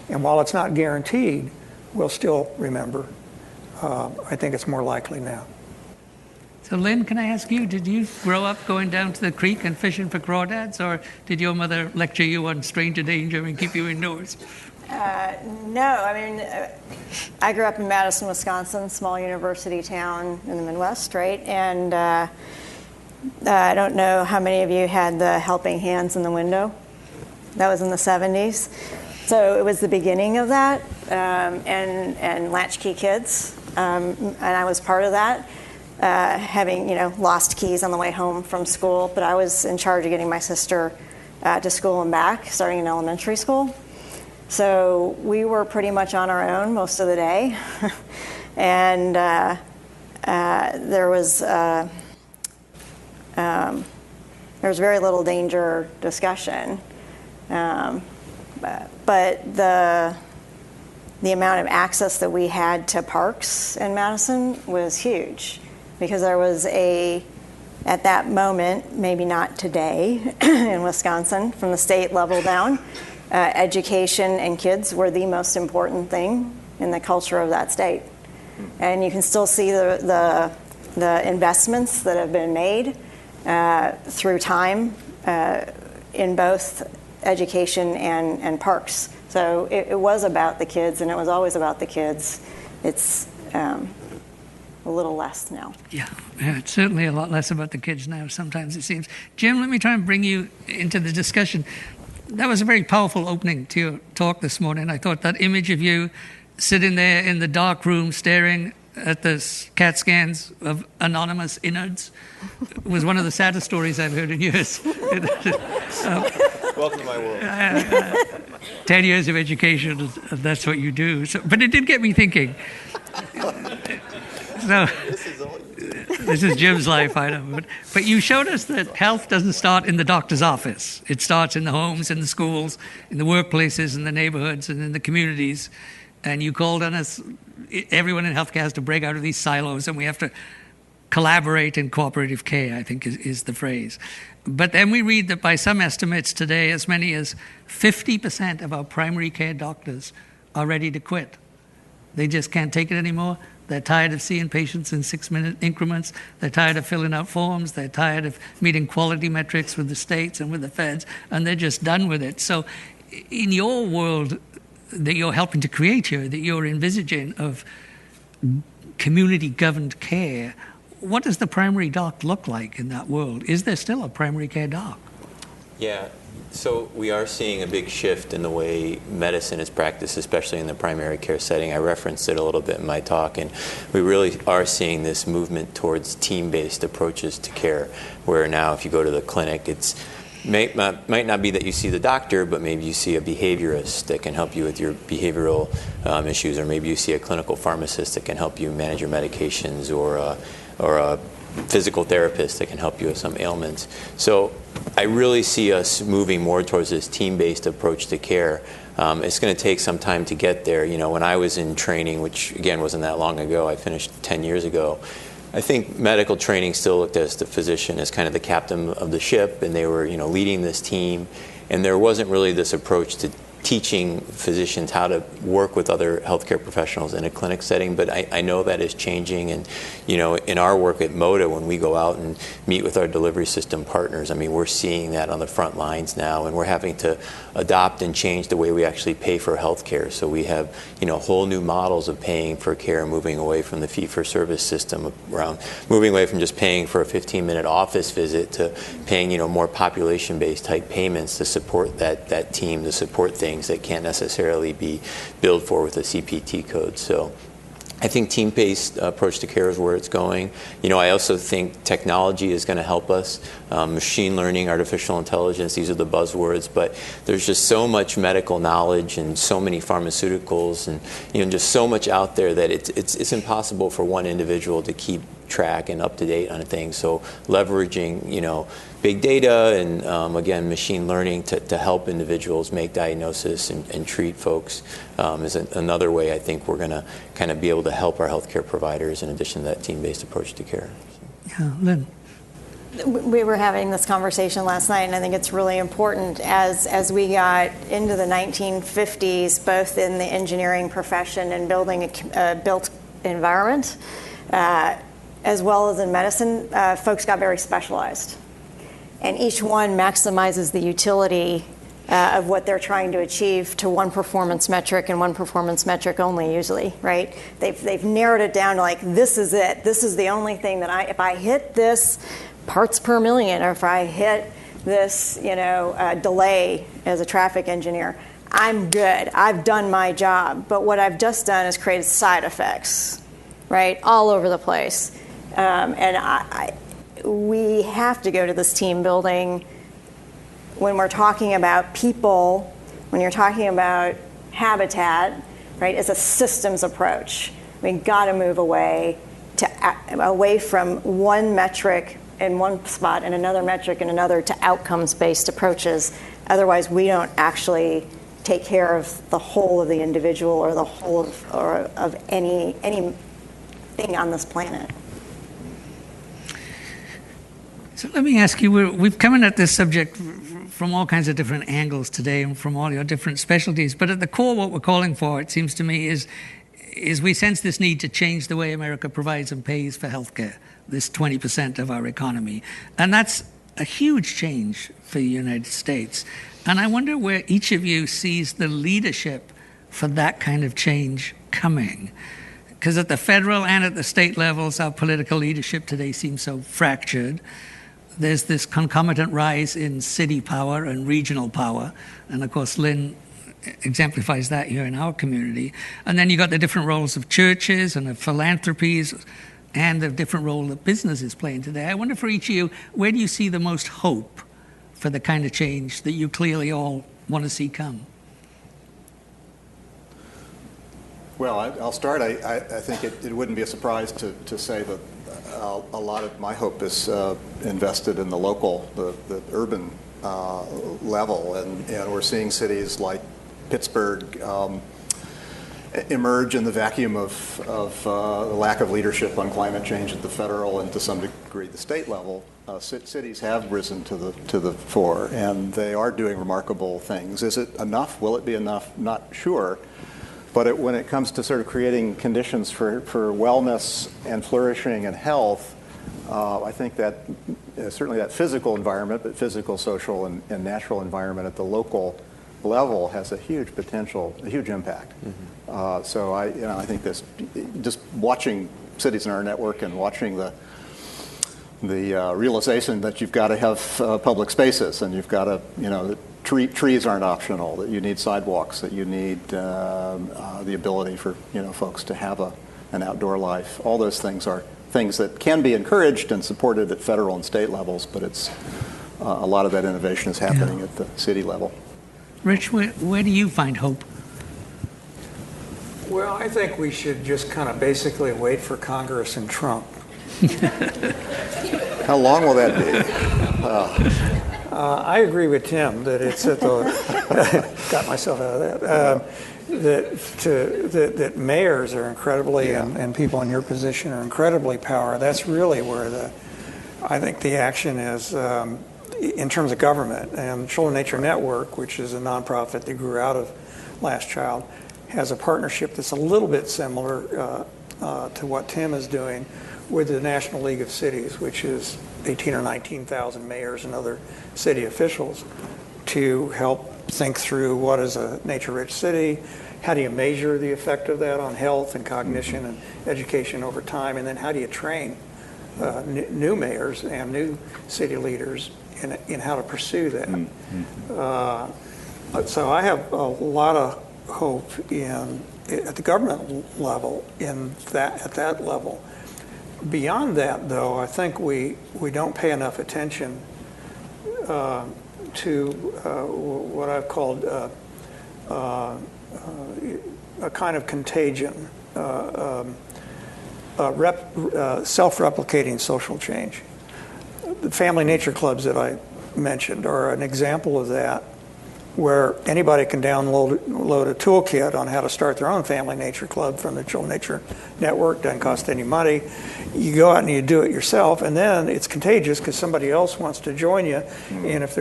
And while it's not guaranteed, we'll still remember. I think it's more likely now. So Lynn, can I ask you, did you grow up going down to the creek and fishing for crawdads, or did your mother lecture you on stranger danger and keep you indoors? No, I mean, I grew up in Madison, Wisconsin, small university town in the Midwest, right? And I don't know how many of you had the helping hands in the window. That was in the 70s. So it was the beginning of that, and Latchkey Kids, and I was part of that, having lost keys on the way home from school. But I was in charge of getting my sister to school and back, starting in elementary school. So we were pretty much on our own most of the day, and there was very little danger discussion. But the amount of access that we had to parks in Madison was huge, because there was at that moment, maybe not today in Wisconsin, from the state level down, education and kids were the most important thing in the culture of that state. And you can still see the investments that have been made through time in both education and parks. So it was about the kids, and it was always about the kids. It's a little less now. Yeah, it's certainly a lot less about the kids now, sometimes it seems. Jim, let me try and bring you into the discussion. That was a very powerful opening to your talk this morning. I thought that image of you sitting there in the dark room staring at the CAT scans of anonymous innards was one of the saddest stories I've heard in years. Welcome to my world. 10 years of education, that's what you do. So, but it did get me thinking. So, this is Jim's life, I know. But you showed us that health doesn't start in the doctor's office. It starts in the homes, in the schools, in the workplaces, in the neighborhoods, and in the communities. And you called on us, everyone in healthcare has to break out of these silos, and we have to collaborate in cooperative care, I think is the phrase. But then we read that by some estimates today, as many as 50% of our primary care doctors are ready to quit. They just can't take it anymore. They're tired of seeing patients in 6-minute increments. They're tired of filling out forms. They're tired of meeting quality metrics with the states and with the feds, and they're just done with it. So in your world that you're helping to create here, that you're envisaging of community-governed care, what does the primary doc look like in that world? Is there still a primary care doc? Yeah, so we are seeing a big shift in the way medicine is practiced, especially in the primary care setting. I referenced it a little bit in my talk, and we really are seeing this movement towards team-based approaches to care, where now if you go to the clinic, might not be that you see the doctor, but maybe you see a behaviorist that can help you with your behavioral issues, or maybe you see a clinical pharmacist that can help you manage your medications, or a physical therapists that can help you with some ailments. So I really see us moving more towards this team-based approach to care. It's going to take some time to get there. You know, when I was in training, which again wasn't that long ago, I finished 10 years ago, I think medical training still looked at the physician as kind of the captain of the ship, and they were, you know, leading this team. And there wasn't really this approach to teaching physicians how to work with other healthcare professionals in a clinic setting, but I know that is changing. And you know, in our work at Moda, when we go out and meet with our delivery system partners, I mean, we're seeing that on the front lines now, and we're having to adopt and change the way we actually pay for healthcare. So we have, you know, whole new models of paying for care, moving away from the fee-for-service system, around moving away from just paying for a 15-minute office visit to paying, you know, more population-based type payments to support that team, to support things that can't necessarily be billed for with a CPT code. So I think team-based approach to care is where it's going. You know, I also think technology is going to help us. Machine learning, artificial intelligence, these are the buzzwords, but there's just so much medical knowledge and so many pharmaceuticals and, you know, just so much out there that it's impossible for one individual to keep track and up to date on things. So leveraging, you know, big data and again, machine learning to help individuals make diagnosis and treat folks is another way I think we're going to kind of be able to help our healthcare providers in addition to that team-based approach to care. Yeah, Lynn. We were having this conversation last night, and I think it's really important as we got into the 1950s, both in the engineering profession and building a built environment, as well as in medicine, folks got very specialized. And each one maximizes the utility of what they're trying to achieve to one performance metric and one performance metric only, usually, right? They've narrowed it down to like, this is it. This is the only thing that if I hit this parts per million, or if I hit this, you know, delay as a traffic engineer, I'm good. I've done my job. But what I've just done is created side effects, right, all over the place. And we have to go to this team building when we're talking about people, when you're talking about habitat, right? It's a systems approach. We got to move away from one metric in one spot and another metric in another to outcomes-based approaches. Otherwise, we don't actually take care of the whole of the individual or the whole of anything on this planet. So let me ask you, we've come at this subject from all kinds of different angles today and from all your different specialties, but at the core what we're calling for, it seems to me, is we sense this need to change the way America provides and pays for healthcare, this 20% of our economy. And that's a huge change for the United States. And I wonder where each of you sees the leadership for that kind of change coming. Because at the federal and at the state levels, our political leadership today seems so fractured. There's this concomitant rise in city power and regional power. And of course, Lynn exemplifies that here in our community. And then you got the different roles of churches and of philanthropies and the different role that business is playing today. I wonder for each of you, where do you see the most hope for the kind of change that you clearly all want to see come? Well, I'll start. I think it wouldn't be a surprise to say that a lot of my hope is invested in the local, the urban level, and we're seeing cities like Pittsburgh emerge in the vacuum of the lack of leadership on climate change at the federal and to some degree the state level. Cities have risen to the fore, and they are doing remarkable things. Is it enough? Will it be enough? Not sure. But when it comes to sort of creating conditions for wellness and flourishing and health, I think that certainly that physical environment, but physical, social, and natural environment at the local level has a huge potential, a huge impact. Mm-hmm. So I think this, just watching cities in our network and watching the realization that you've got to have public spaces and you've got to, trees aren't optional, that you need sidewalks, that you need the ability for folks to have an outdoor life. All those things are things that can be encouraged and supported at federal and state levels, but it's a lot of that innovation is happening at the city level. Rich, where do you find hope? Well, I think we should just kind of basically wait for Congress and Trump How long will that be? I agree with Tim that it's at the got myself out of that. That mayors are incredibly and people in your position are incredibly powerful. That's really where I think the action is in terms of government. And Children Nature Network, which is a nonprofit that grew out of Last Child, has a partnership that's a little bit similar to what Tim is doing with the National League of Cities, which is 18 or 19,000 mayors and other city officials, to help think through what is a nature-rich city, how do you measure the effect of that on health and cognition and education over time, and then how do you train new mayors and new city leaders in how to pursue that. So I have a lot of hope at the government level at that level. Beyond that, though, I think we don't pay enough attention to what I've called a kind of contagion, self-replicating social change. The family nature clubs that I mentioned are an example of that, where anybody can download a toolkit on how to start their own family nature club from the Children Nature Network. Doesn't cost any money. You go out and you do it yourself, and then it's contagious because somebody else wants to join you. And if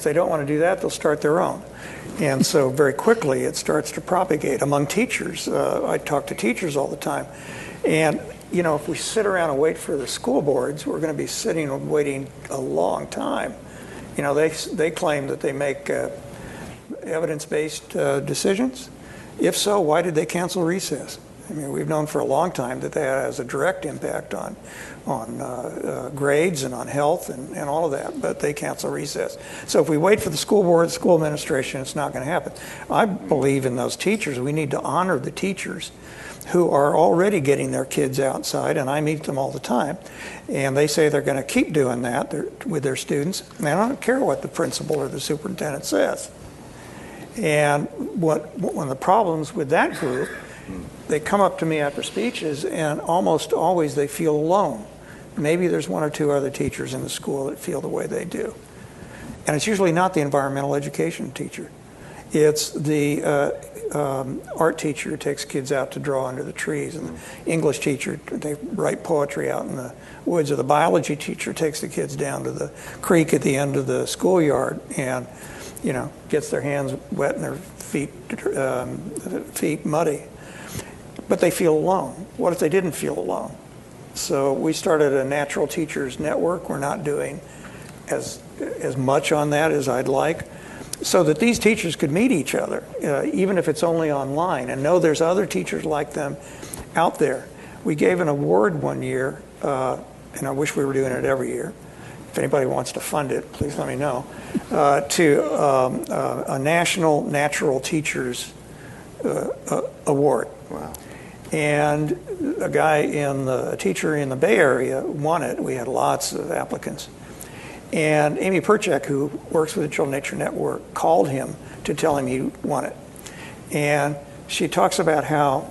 they don't want to do that, they'll start their own. And so very quickly it starts to propagate among teachers. I talk to teachers all the time, and if we sit around and wait for the school boards, we're going to be sitting and waiting a long time. They claim that they make evidence-based decisions. If so, why did they cancel recess? I mean, we've known for a long time that has a direct impact on grades and on health and all of that, but they cancel recess. So if we wait for the school board, the school administration, it's not going to happen. I believe in those teachers. We need to honor the teachers who are already getting their kids outside, and I meet them all the time, and they say they're going to keep doing that with their students, and I don't care what the principal or the superintendent says. And one of the problems with that group, they come up to me after speeches, and almost always they feel alone. Maybe there's one or two other teachers in the school that feel the way they do. And it's usually not the environmental education teacher. It's the art teacher who takes kids out to draw under the trees, and the English teacher, they write poetry out in the woods, or the biology teacher takes the kids down to the creek at the end of the schoolyard and gets their hands wet and their feet muddy. But they feel alone. What if they didn't feel alone? So we started a Natural Teachers Network. We're not doing as much on that as I'd like, so that these teachers could meet each other, even if it's only online, and know there's other teachers like them out there. We gave an award one year, and I wish we were doing it every year. If anybody wants to fund it, please let me know, to a National Natural Teachers Award. Wow. And a teacher in the Bay Area won it. We had lots of applicants. And Amy Perchek, who works with the Children Nature Network, called him to tell him he won it. And she talks about how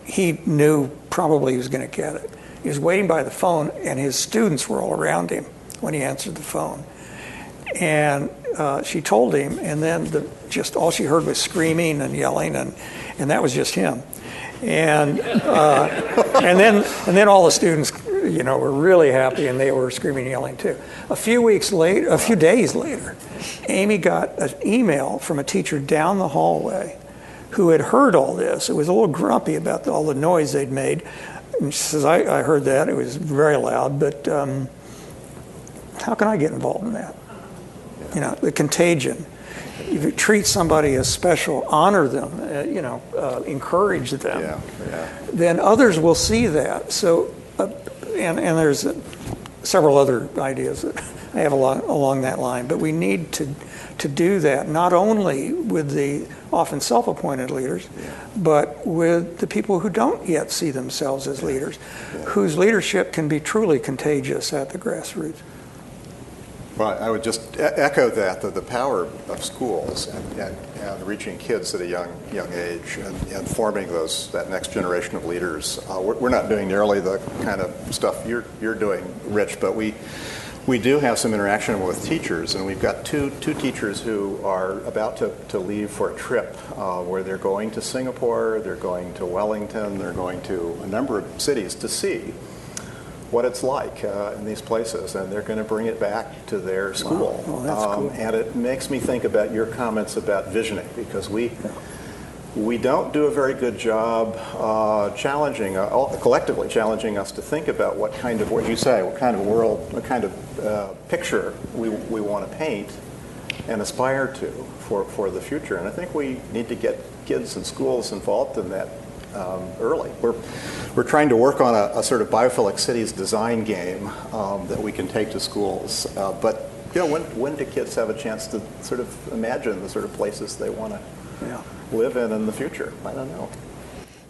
he knew probably he was going to get it. He was waiting by the phone, and his students were all around him when he answered the phone. And she told him, and then just all she heard was screaming and yelling, and that was just him. And then all the students, were really happy, and they were screaming and yelling too. A few days later, Amy got an email from a teacher down the hallway who had heard all this. It was a little grumpy about all the noise they'd made. And she says, I heard that. It was very loud, but how can I get involved in that? The contagion. If you treat somebody as special, honor them, encourage them, then others will see that. So, and there's several other ideas that I have along that line, but we need to do that, not only with the often self-appointed leaders, but with the people who don't yet see themselves as leaders, whose leadership can be truly contagious at the grassroots. Well, I would just echo that the power of schools and reaching kids at a young age and forming that next generation of leaders. We're not doing nearly the kind of stuff you're doing, Rich, but we do have some interaction with teachers, and we've got two teachers who are about to leave for a trip where they're going to Singapore, they're going to Wellington, they're going to a number of cities to see what it's like in these places, and they're going to bring it back to their school. Wow. Well, that's cool. And it makes me think about your comments about visioning, because we don't do a very good job collectively challenging us to think about what kind of world, what kind of picture we want to paint and aspire to for the future. And I think we need to get kids and schools involved in that early. We're trying to work on a sort of biophilic cities design game that we can take to schools. But when do kids have a chance to sort of imagine the sort of places they want to live in the future? I don't know.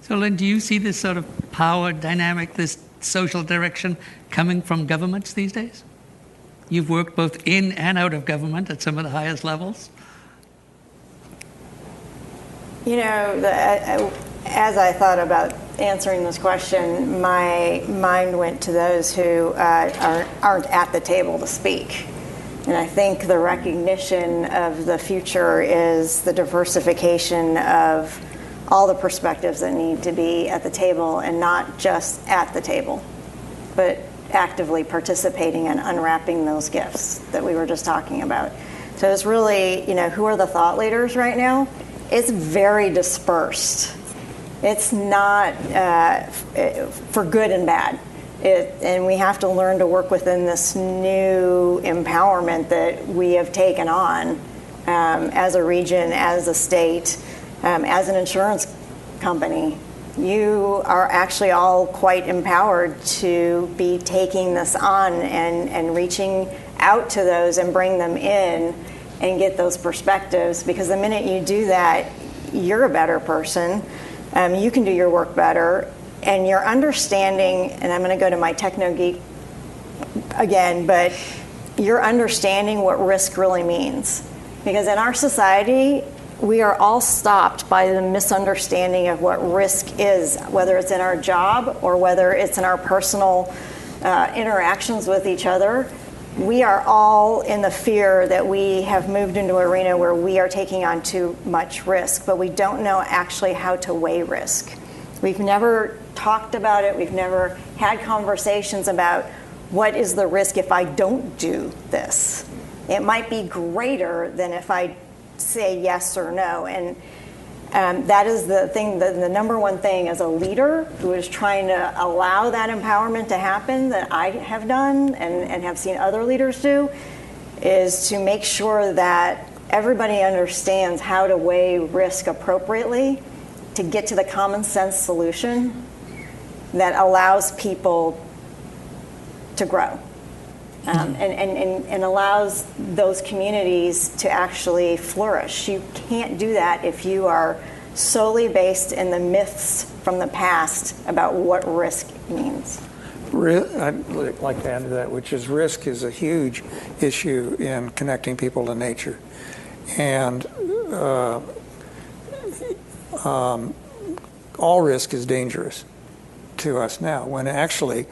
So, Lynn, do you see this sort of power dynamic, this social direction coming from governments these days? You've worked both in and out of government at some of the highest levels. As I thought about answering this question, my mind went to those who aren't at the table to speak. And I think the recognition of the future is the diversification of all the perspectives that need to be at the table, and not just at the table, but actively participating and unwrapping those gifts that we were just talking about. So it's really, who are the thought leaders right now? It's very dispersed. It's not for good and bad. And we have to learn to work within this new empowerment that we have taken on as a region, as a state, as an insurance company. You are actually all quite empowered to be taking this on and reaching out to those and bring them in and get those perspectives, because the minute you do that, you're a better person. You can do your work better, and your understanding, and I'm going to go to my techno geek again, but you're understanding what risk really means. Because in our society, we are all stopped by the misunderstanding of what risk is, whether it's in our job or whether it's in our personal interactions with each other. We are all in the fear that we have moved into an arena where we are taking on too much risk, but we don't know actually how to weigh risk. We've never talked about it. We've never had conversations about what is the risk if I don't do this. It might be greater than if I say yes or no. And that is the thing, the number one thing as a leader who is trying to allow that empowerment to happen, that I have done and have seen other leaders do, is to make sure that everybody understands how to weigh risk appropriately to get to the common sense solution that allows people to grow. And allows those communities to actually flourish. You can't do that if you are solely based in the myths from the past about what risk means. I'd like to add to that, which is risk is a huge issue in connecting people to nature. And all risk is dangerous to us now, when actually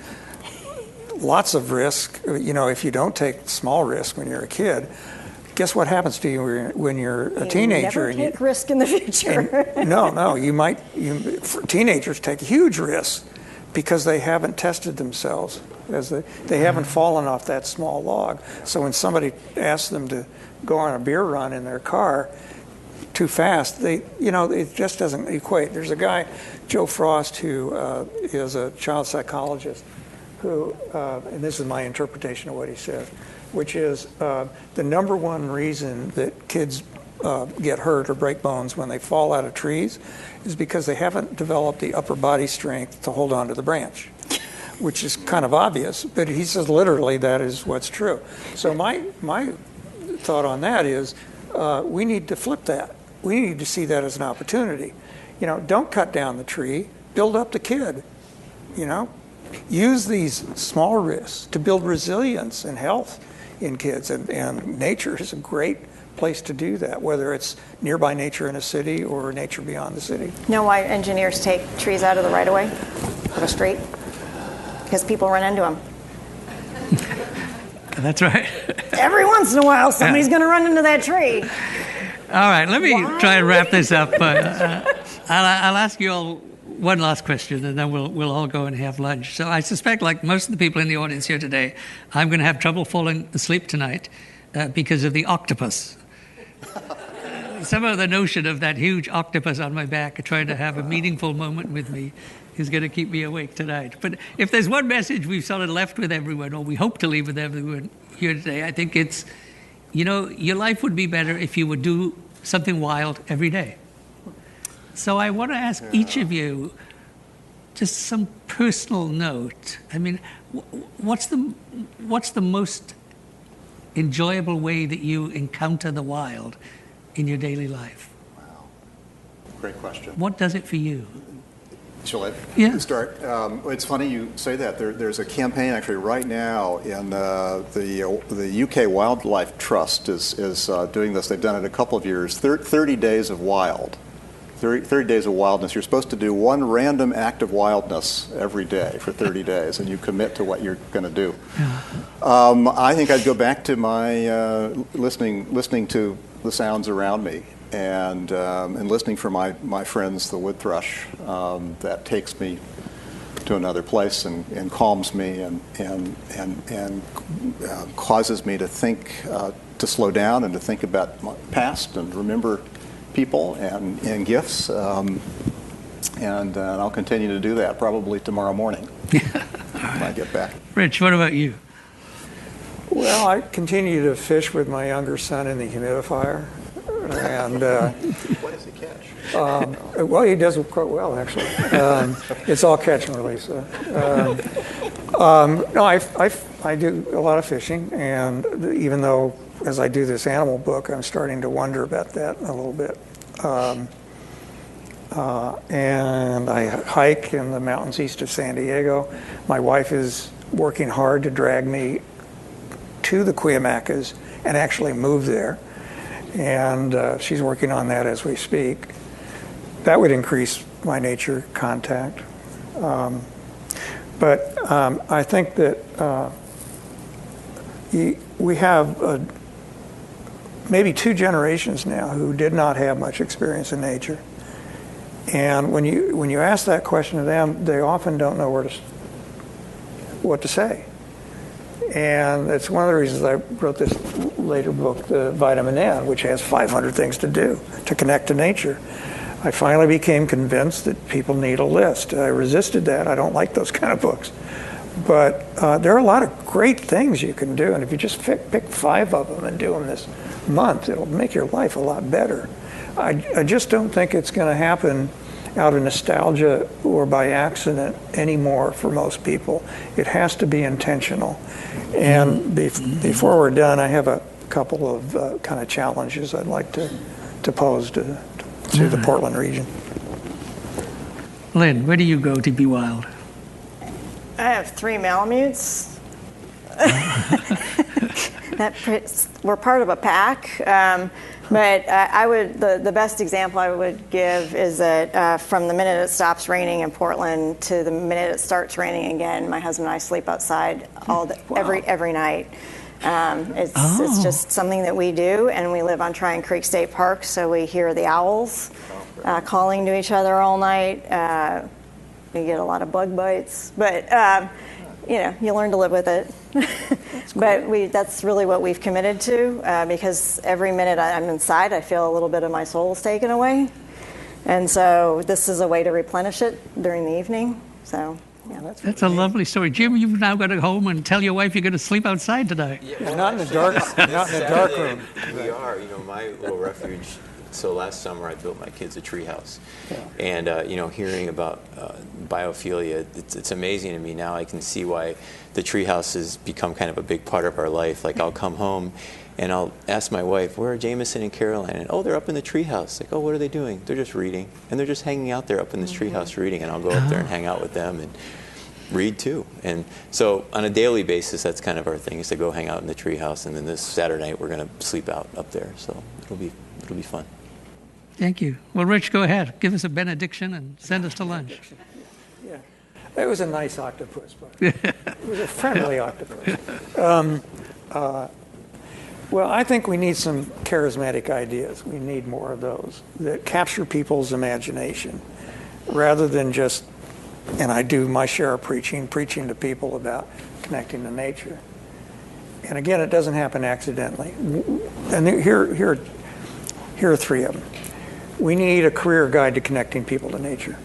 lots of risk, if you don't take small risk when you're a kid, guess what happens to you when you're a teenager? Never take risk in the future. Teenagers take huge risks because they haven't tested themselves, they haven't fallen off that small log. So when somebody asks them to go on a beer run in their car too fast, it just doesn't equate. There's a guy, Joe Frost, who is a child psychologist, who, and this is my interpretation of what he says, which is the number one reason that kids get hurt or break bones when they fall out of trees is because they haven't developed the upper body strength to hold on to the branch, which is kind of obvious, but he says literally that is what's true. So my thought on that is we need to flip that. We need to see that as an opportunity. Don't cut down the tree, build up the kid, Use these small risks to build resilience and health in kids, and nature is a great place to do that, whether it's nearby nature in a city or nature beyond the city. You know why engineers take trees out of the right of way of a street? Because people run into them. That's right. Every once in a while, somebody's going to run into that tree. All right, let me try and wrap this up. I'll ask you all one last question, and then we'll all go and have lunch. So I suspect, like most of the people in the audience here today, I'm going to have trouble falling asleep tonight because of the octopus. Somehow the notion of that huge octopus on my back trying to have a meaningful moment with me is going to keep me awake tonight. But if there's one message we've sort of left with everyone, or we hope to leave with everyone here today, I think it's, your life would be better if you would do something wild every day. So I want to ask each of you just some personal note. I mean, what's the most enjoyable way that you encounter the wild in your daily life? Wow. Great question. What does it for you? Shall I start? It's funny you say that. There's a campaign actually right now in the UK Wildlife Trust is doing this. They've done it a couple of years. 30 days of wild. 30 days of wildness. You're supposed to do one random act of wildness every day for 30 days, and you commit to what you're going to do. Yeah. I think I'd go back to my listening to the sounds around me, and listening for my friends, the wood thrush, that takes me to another place and calms me and causes me to think, to slow down and to think about my past and remember people and gifts, and I'll continue to do that probably tomorrow morning when I get back. Rich, what about you? Well, I continue to fish with my younger son in the humidifier, and What does he catch? well, he does quite well actually. It's all catch and release. No, I do a lot of fishing, and even though as I do this animal book, I'm starting to wonder about that a little bit. And I hike in the mountains east of San Diego. My wife is working hard to drag me to the Cuyamacas and actually move there. And she's working on that as we speak. That would increase my nature contact. But I think that we have maybe 2 generations now who did not have much experience in nature. And when you ask that question to them, they often don't know what to say. And it's one of the reasons I wrote this later book, The Vitamin N, which has 500 things to do to connect to nature. I finally became convinced that people need a list. I resisted that. I don't like those kind of books. But there are a lot of great things you can do, and if you just pick 5 of them and do them this month, it'll make your life a lot better. I just don't think it's going to happen out of nostalgia or by accident anymore for most people. It has to be intentional. And before we're done, I have a couple of kind of challenges I'd like to pose to the Portland region. Lynn, where do you go to be wild? I have 3 Malamutes. We're part of a pack, but I would the best example I would give is that from the minute it stops raining in Portland to the minute it starts raining again, my husband and I sleep outside every night. It's just something that we do, and we live on Tryon Creek State Park, so we hear the owls calling to each other all night. We get a lot of bug bites, but you learn to live with it. But that's really what we've committed to, because every minute I'm inside, I feel a little bit of my soul's taken away. And so this is a way to replenish it during the evening. So, yeah. That's a lovely story. Jim, you've now got to go home and tell your wife you're going to sleep outside today. Yeah, not in the dark, not in the dark room. We are, my little refuge. So last summer I built my kids a treehouse, and hearing about biophilia, it's amazing to me now. I can see why the treehouse has become kind of a big part of our life. Like I'll come home, and I'll ask my wife, "Where are Jameson and Caroline?" And they're up in the treehouse. Like, oh, what are they doing? They're just reading, and they're just hanging out there up in this treehouse reading. And I'll go up there and hang out with them, and read too. And so on a daily basis, that's kind of our thing, is to go hang out in the treehouse. And then this Saturday night, we're going to sleep out up there. So it'll be fun. Thank you. Well, Rich, go ahead. Give us a benediction and send us to lunch. Yeah, it was a nice octopus, but it was a friendly octopus. Well, I think we need some charismatic ideas. We need more of those that capture people's imagination rather than just, and I do my share of preaching to people about connecting to nature. And again, it doesn't happen accidentally. And here are three of them. We need a career guide to connecting people to nature.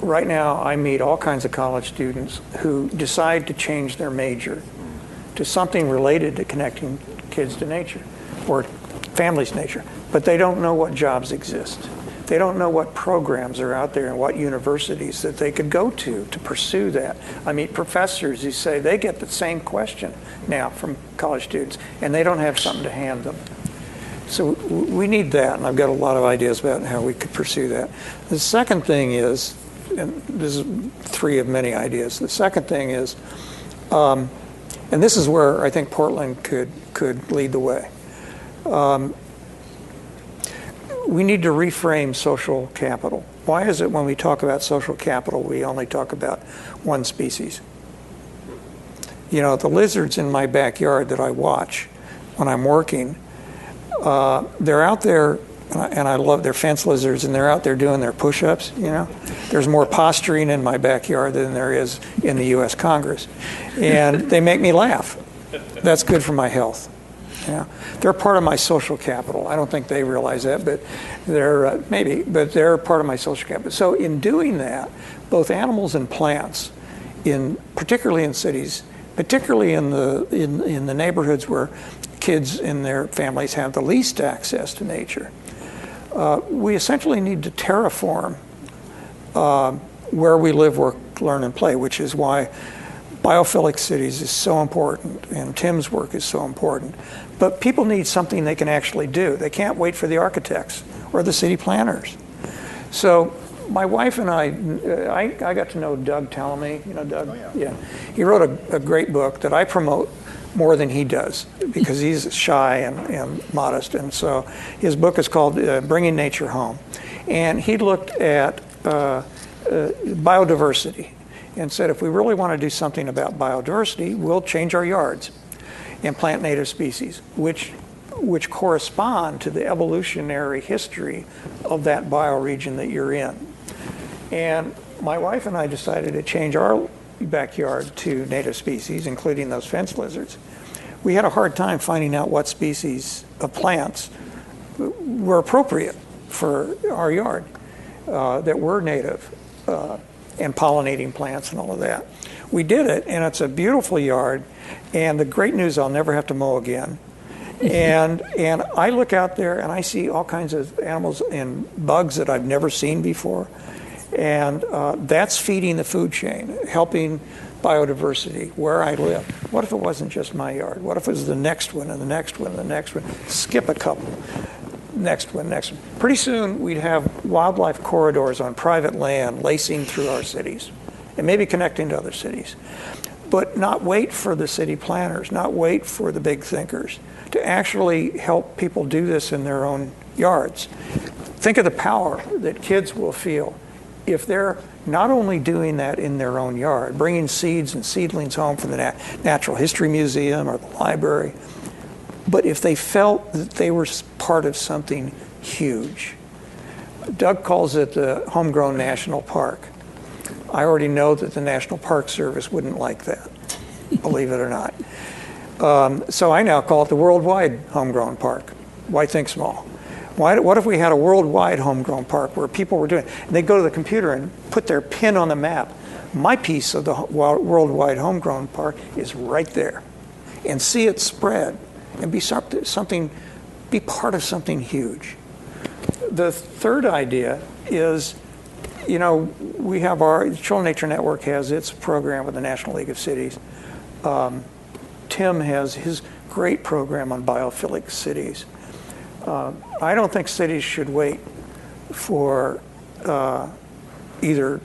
Right now, I meet all kinds of college students who decide to change their major to something related to connecting kids to nature or families to nature, but they don't know what jobs exist. They don't know what programs are out there and what universities that they could go to pursue that. I meet professors who say they get the same question now from college students, and they don't have something to hand them. So we need that, and I've got a lot of ideas about how we could pursue that. The second thing is, and this is three of many ideas, the second thing is, and this is where I think Portland could lead the way. We need to reframe social capital. Why is it when we talk about social capital, we only talk about one species? You know, the lizards in my backyard that I watch when I'm working, they're out there, and I love their fence lizards, and they're out there doing their push-ups, you know. There's more posturing in my backyard than there is in the U.S. Congress. And they make me laugh. That's good for my health. You know? They're part of my social capital. I don't think they realize that, but they're but they're part of my social capital. So in doing that, both animals and plants, particularly in cities, particularly in the neighborhoods where kids and their families have the least access to nature, we essentially need to terraform where we live, work, learn, and play, which is why biophilic cities is so important, and Tim's work is so important. But people need something they can actually do. They can't wait for the architects or the city planners. So my wife and I got to know Doug Tallamy. You know Doug? Oh, yeah. He wrote a great book that I promote more than he does because he's shy and modest. And so his book is called Bringing Nature Home. And he looked at biodiversity and said, if we really want to do something about biodiversity, we'll change our yards and plant native species, which correspond to the evolutionary history of that bioregion that you're in. And my wife and I decided to change our backyard to native species, including those fence lizards. We had a hard time finding out what species of plants were appropriate for our yard that were native and pollinating plants and all of that. We did it, and it's a beautiful yard, and the great news, I'll never have to mow again. And I look out there and I see all kinds of animals and bugs that I've never seen before. And that's feeding the food chain, helping biodiversity where I live. What if it wasn't just my yard? What if it was the next one and the next one and the next one? Skip a couple. Next one. Pretty soon we'd have wildlife corridors on private land lacing through our cities and maybe connecting to other cities. But not wait for the city planners, not wait for the big thinkers to actually help people do this in their own yards. Think of the power that kids will feel if they're not only doing that in their own yard, bringing seeds and seedlings home from the Natural History Museum or the library, but if they felt that they were part of something huge. Doug calls it the homegrown national park. I already know that the National Park Service wouldn't like that, believe it or not. So I now call it the worldwide homegrown park. Why think small? What if we had a worldwide homegrown park where people were doing it? And they'd go to the computer and put their pin on the map. My piece of the worldwide homegrown park is right there. And see it spread and be part of something huge. The third idea is, you know, we have the Children's Nature Network has its program with the National League of Cities. Tim has his great program on biophilic cities. I don't think cities should wait for either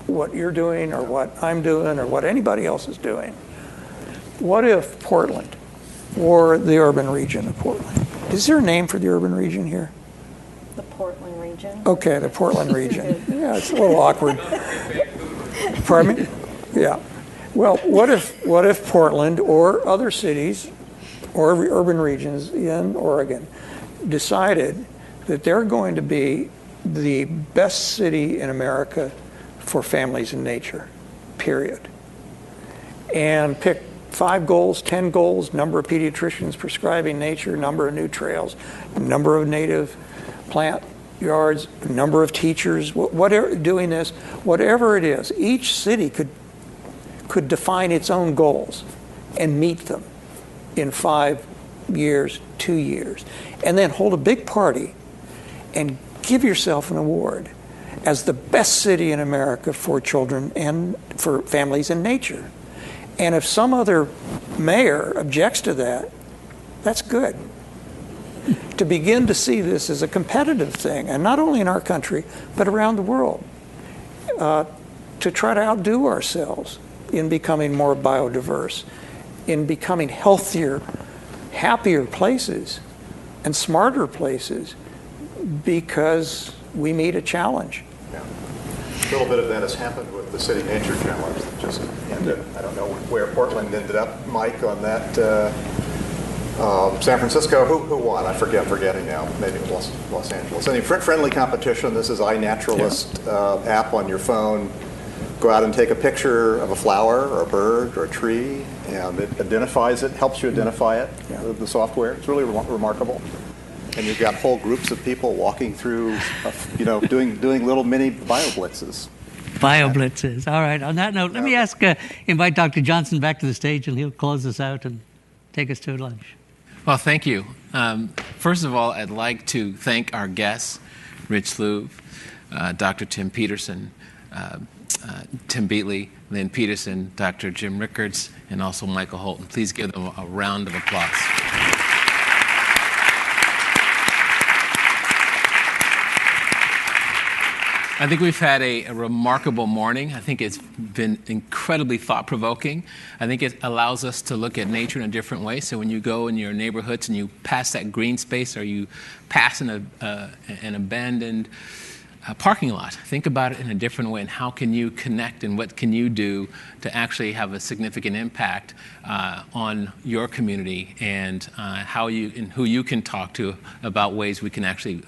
what you're doing or what I'm doing or what anybody else is doing. What if Portland or the urban region of Portland? Is there a name for the urban region here? The Portland region. Okay, the Portland region. Yeah, it's a little awkward. Pardon me? Yeah. Well, what if Portland or other cities or urban regions in Oregon decided that they're going to be the best city in America for families and nature, period, and pick 5 goals, 10 goals, number of pediatricians prescribing nature, number of new trails, number of native plant yards, number of teachers, whatever, doing this, whatever it is, each city could define its own goals and meet them in 5 years, 2 years, and then hold a big party and give yourself an award as the best city in America for children and for families and nature. And if some other mayor objects to that, that's good. To begin to see this as a competitive thing, and not only in our country, but around the world, to try to outdo ourselves in becoming more biodiverse, in becoming healthier, happier places, and smarter places, because we meet a challenge. Yeah. A little bit of that has happened with the City Nature Challenge that just ended. I don't know where Portland ended up, Mike, on that. San Francisco, who won? I'm forgetting now. Maybe it was Los Angeles. Any friendly competition. This is iNaturalist app on your phone. Go out and take a picture of a flower or a bird or a tree, and it identifies it, helps you identify it, the software. It's really remarkable. And you've got whole groups of people walking through, doing little mini bio-blitzes. Bio-blitzes. All right. On that note, let me invite Dr. Johnson back to the stage, and he'll close us out and take us to lunch. Well, thank you. First of all, I'd like to thank our guests, Rich Louv, Dr. Tim Peterson, Tim Beatley, Lynn Peterson, Dr. Jim Rickards, and also Michael Holton. Please give them a round of applause. I think we've had a remarkable morning. I think it's been incredibly thought-provoking. I think it allows us to look at nature in a different way. So when you go in your neighborhoods and you pass that green space, or you pass an abandoned parking lot, think about it in a different way, and how can you connect and what can you do to actually have a significant impact on your community, and who you can talk to about ways we can actually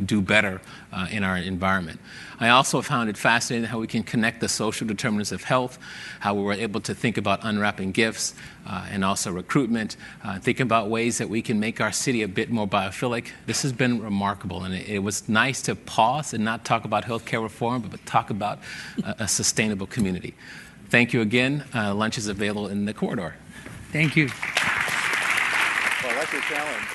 do better in our environment. I also found it fascinating how we can connect the social determinants of health, how we were able to think about unwrapping gifts and also recruitment, think about ways that we can make our city a bit more biophilic. This has been remarkable, and it was nice to pause and not talk about healthcare reform, but talk about a sustainable community. Thank you again. Lunch is available in the corridor. Thank you. Well, I like your challenge.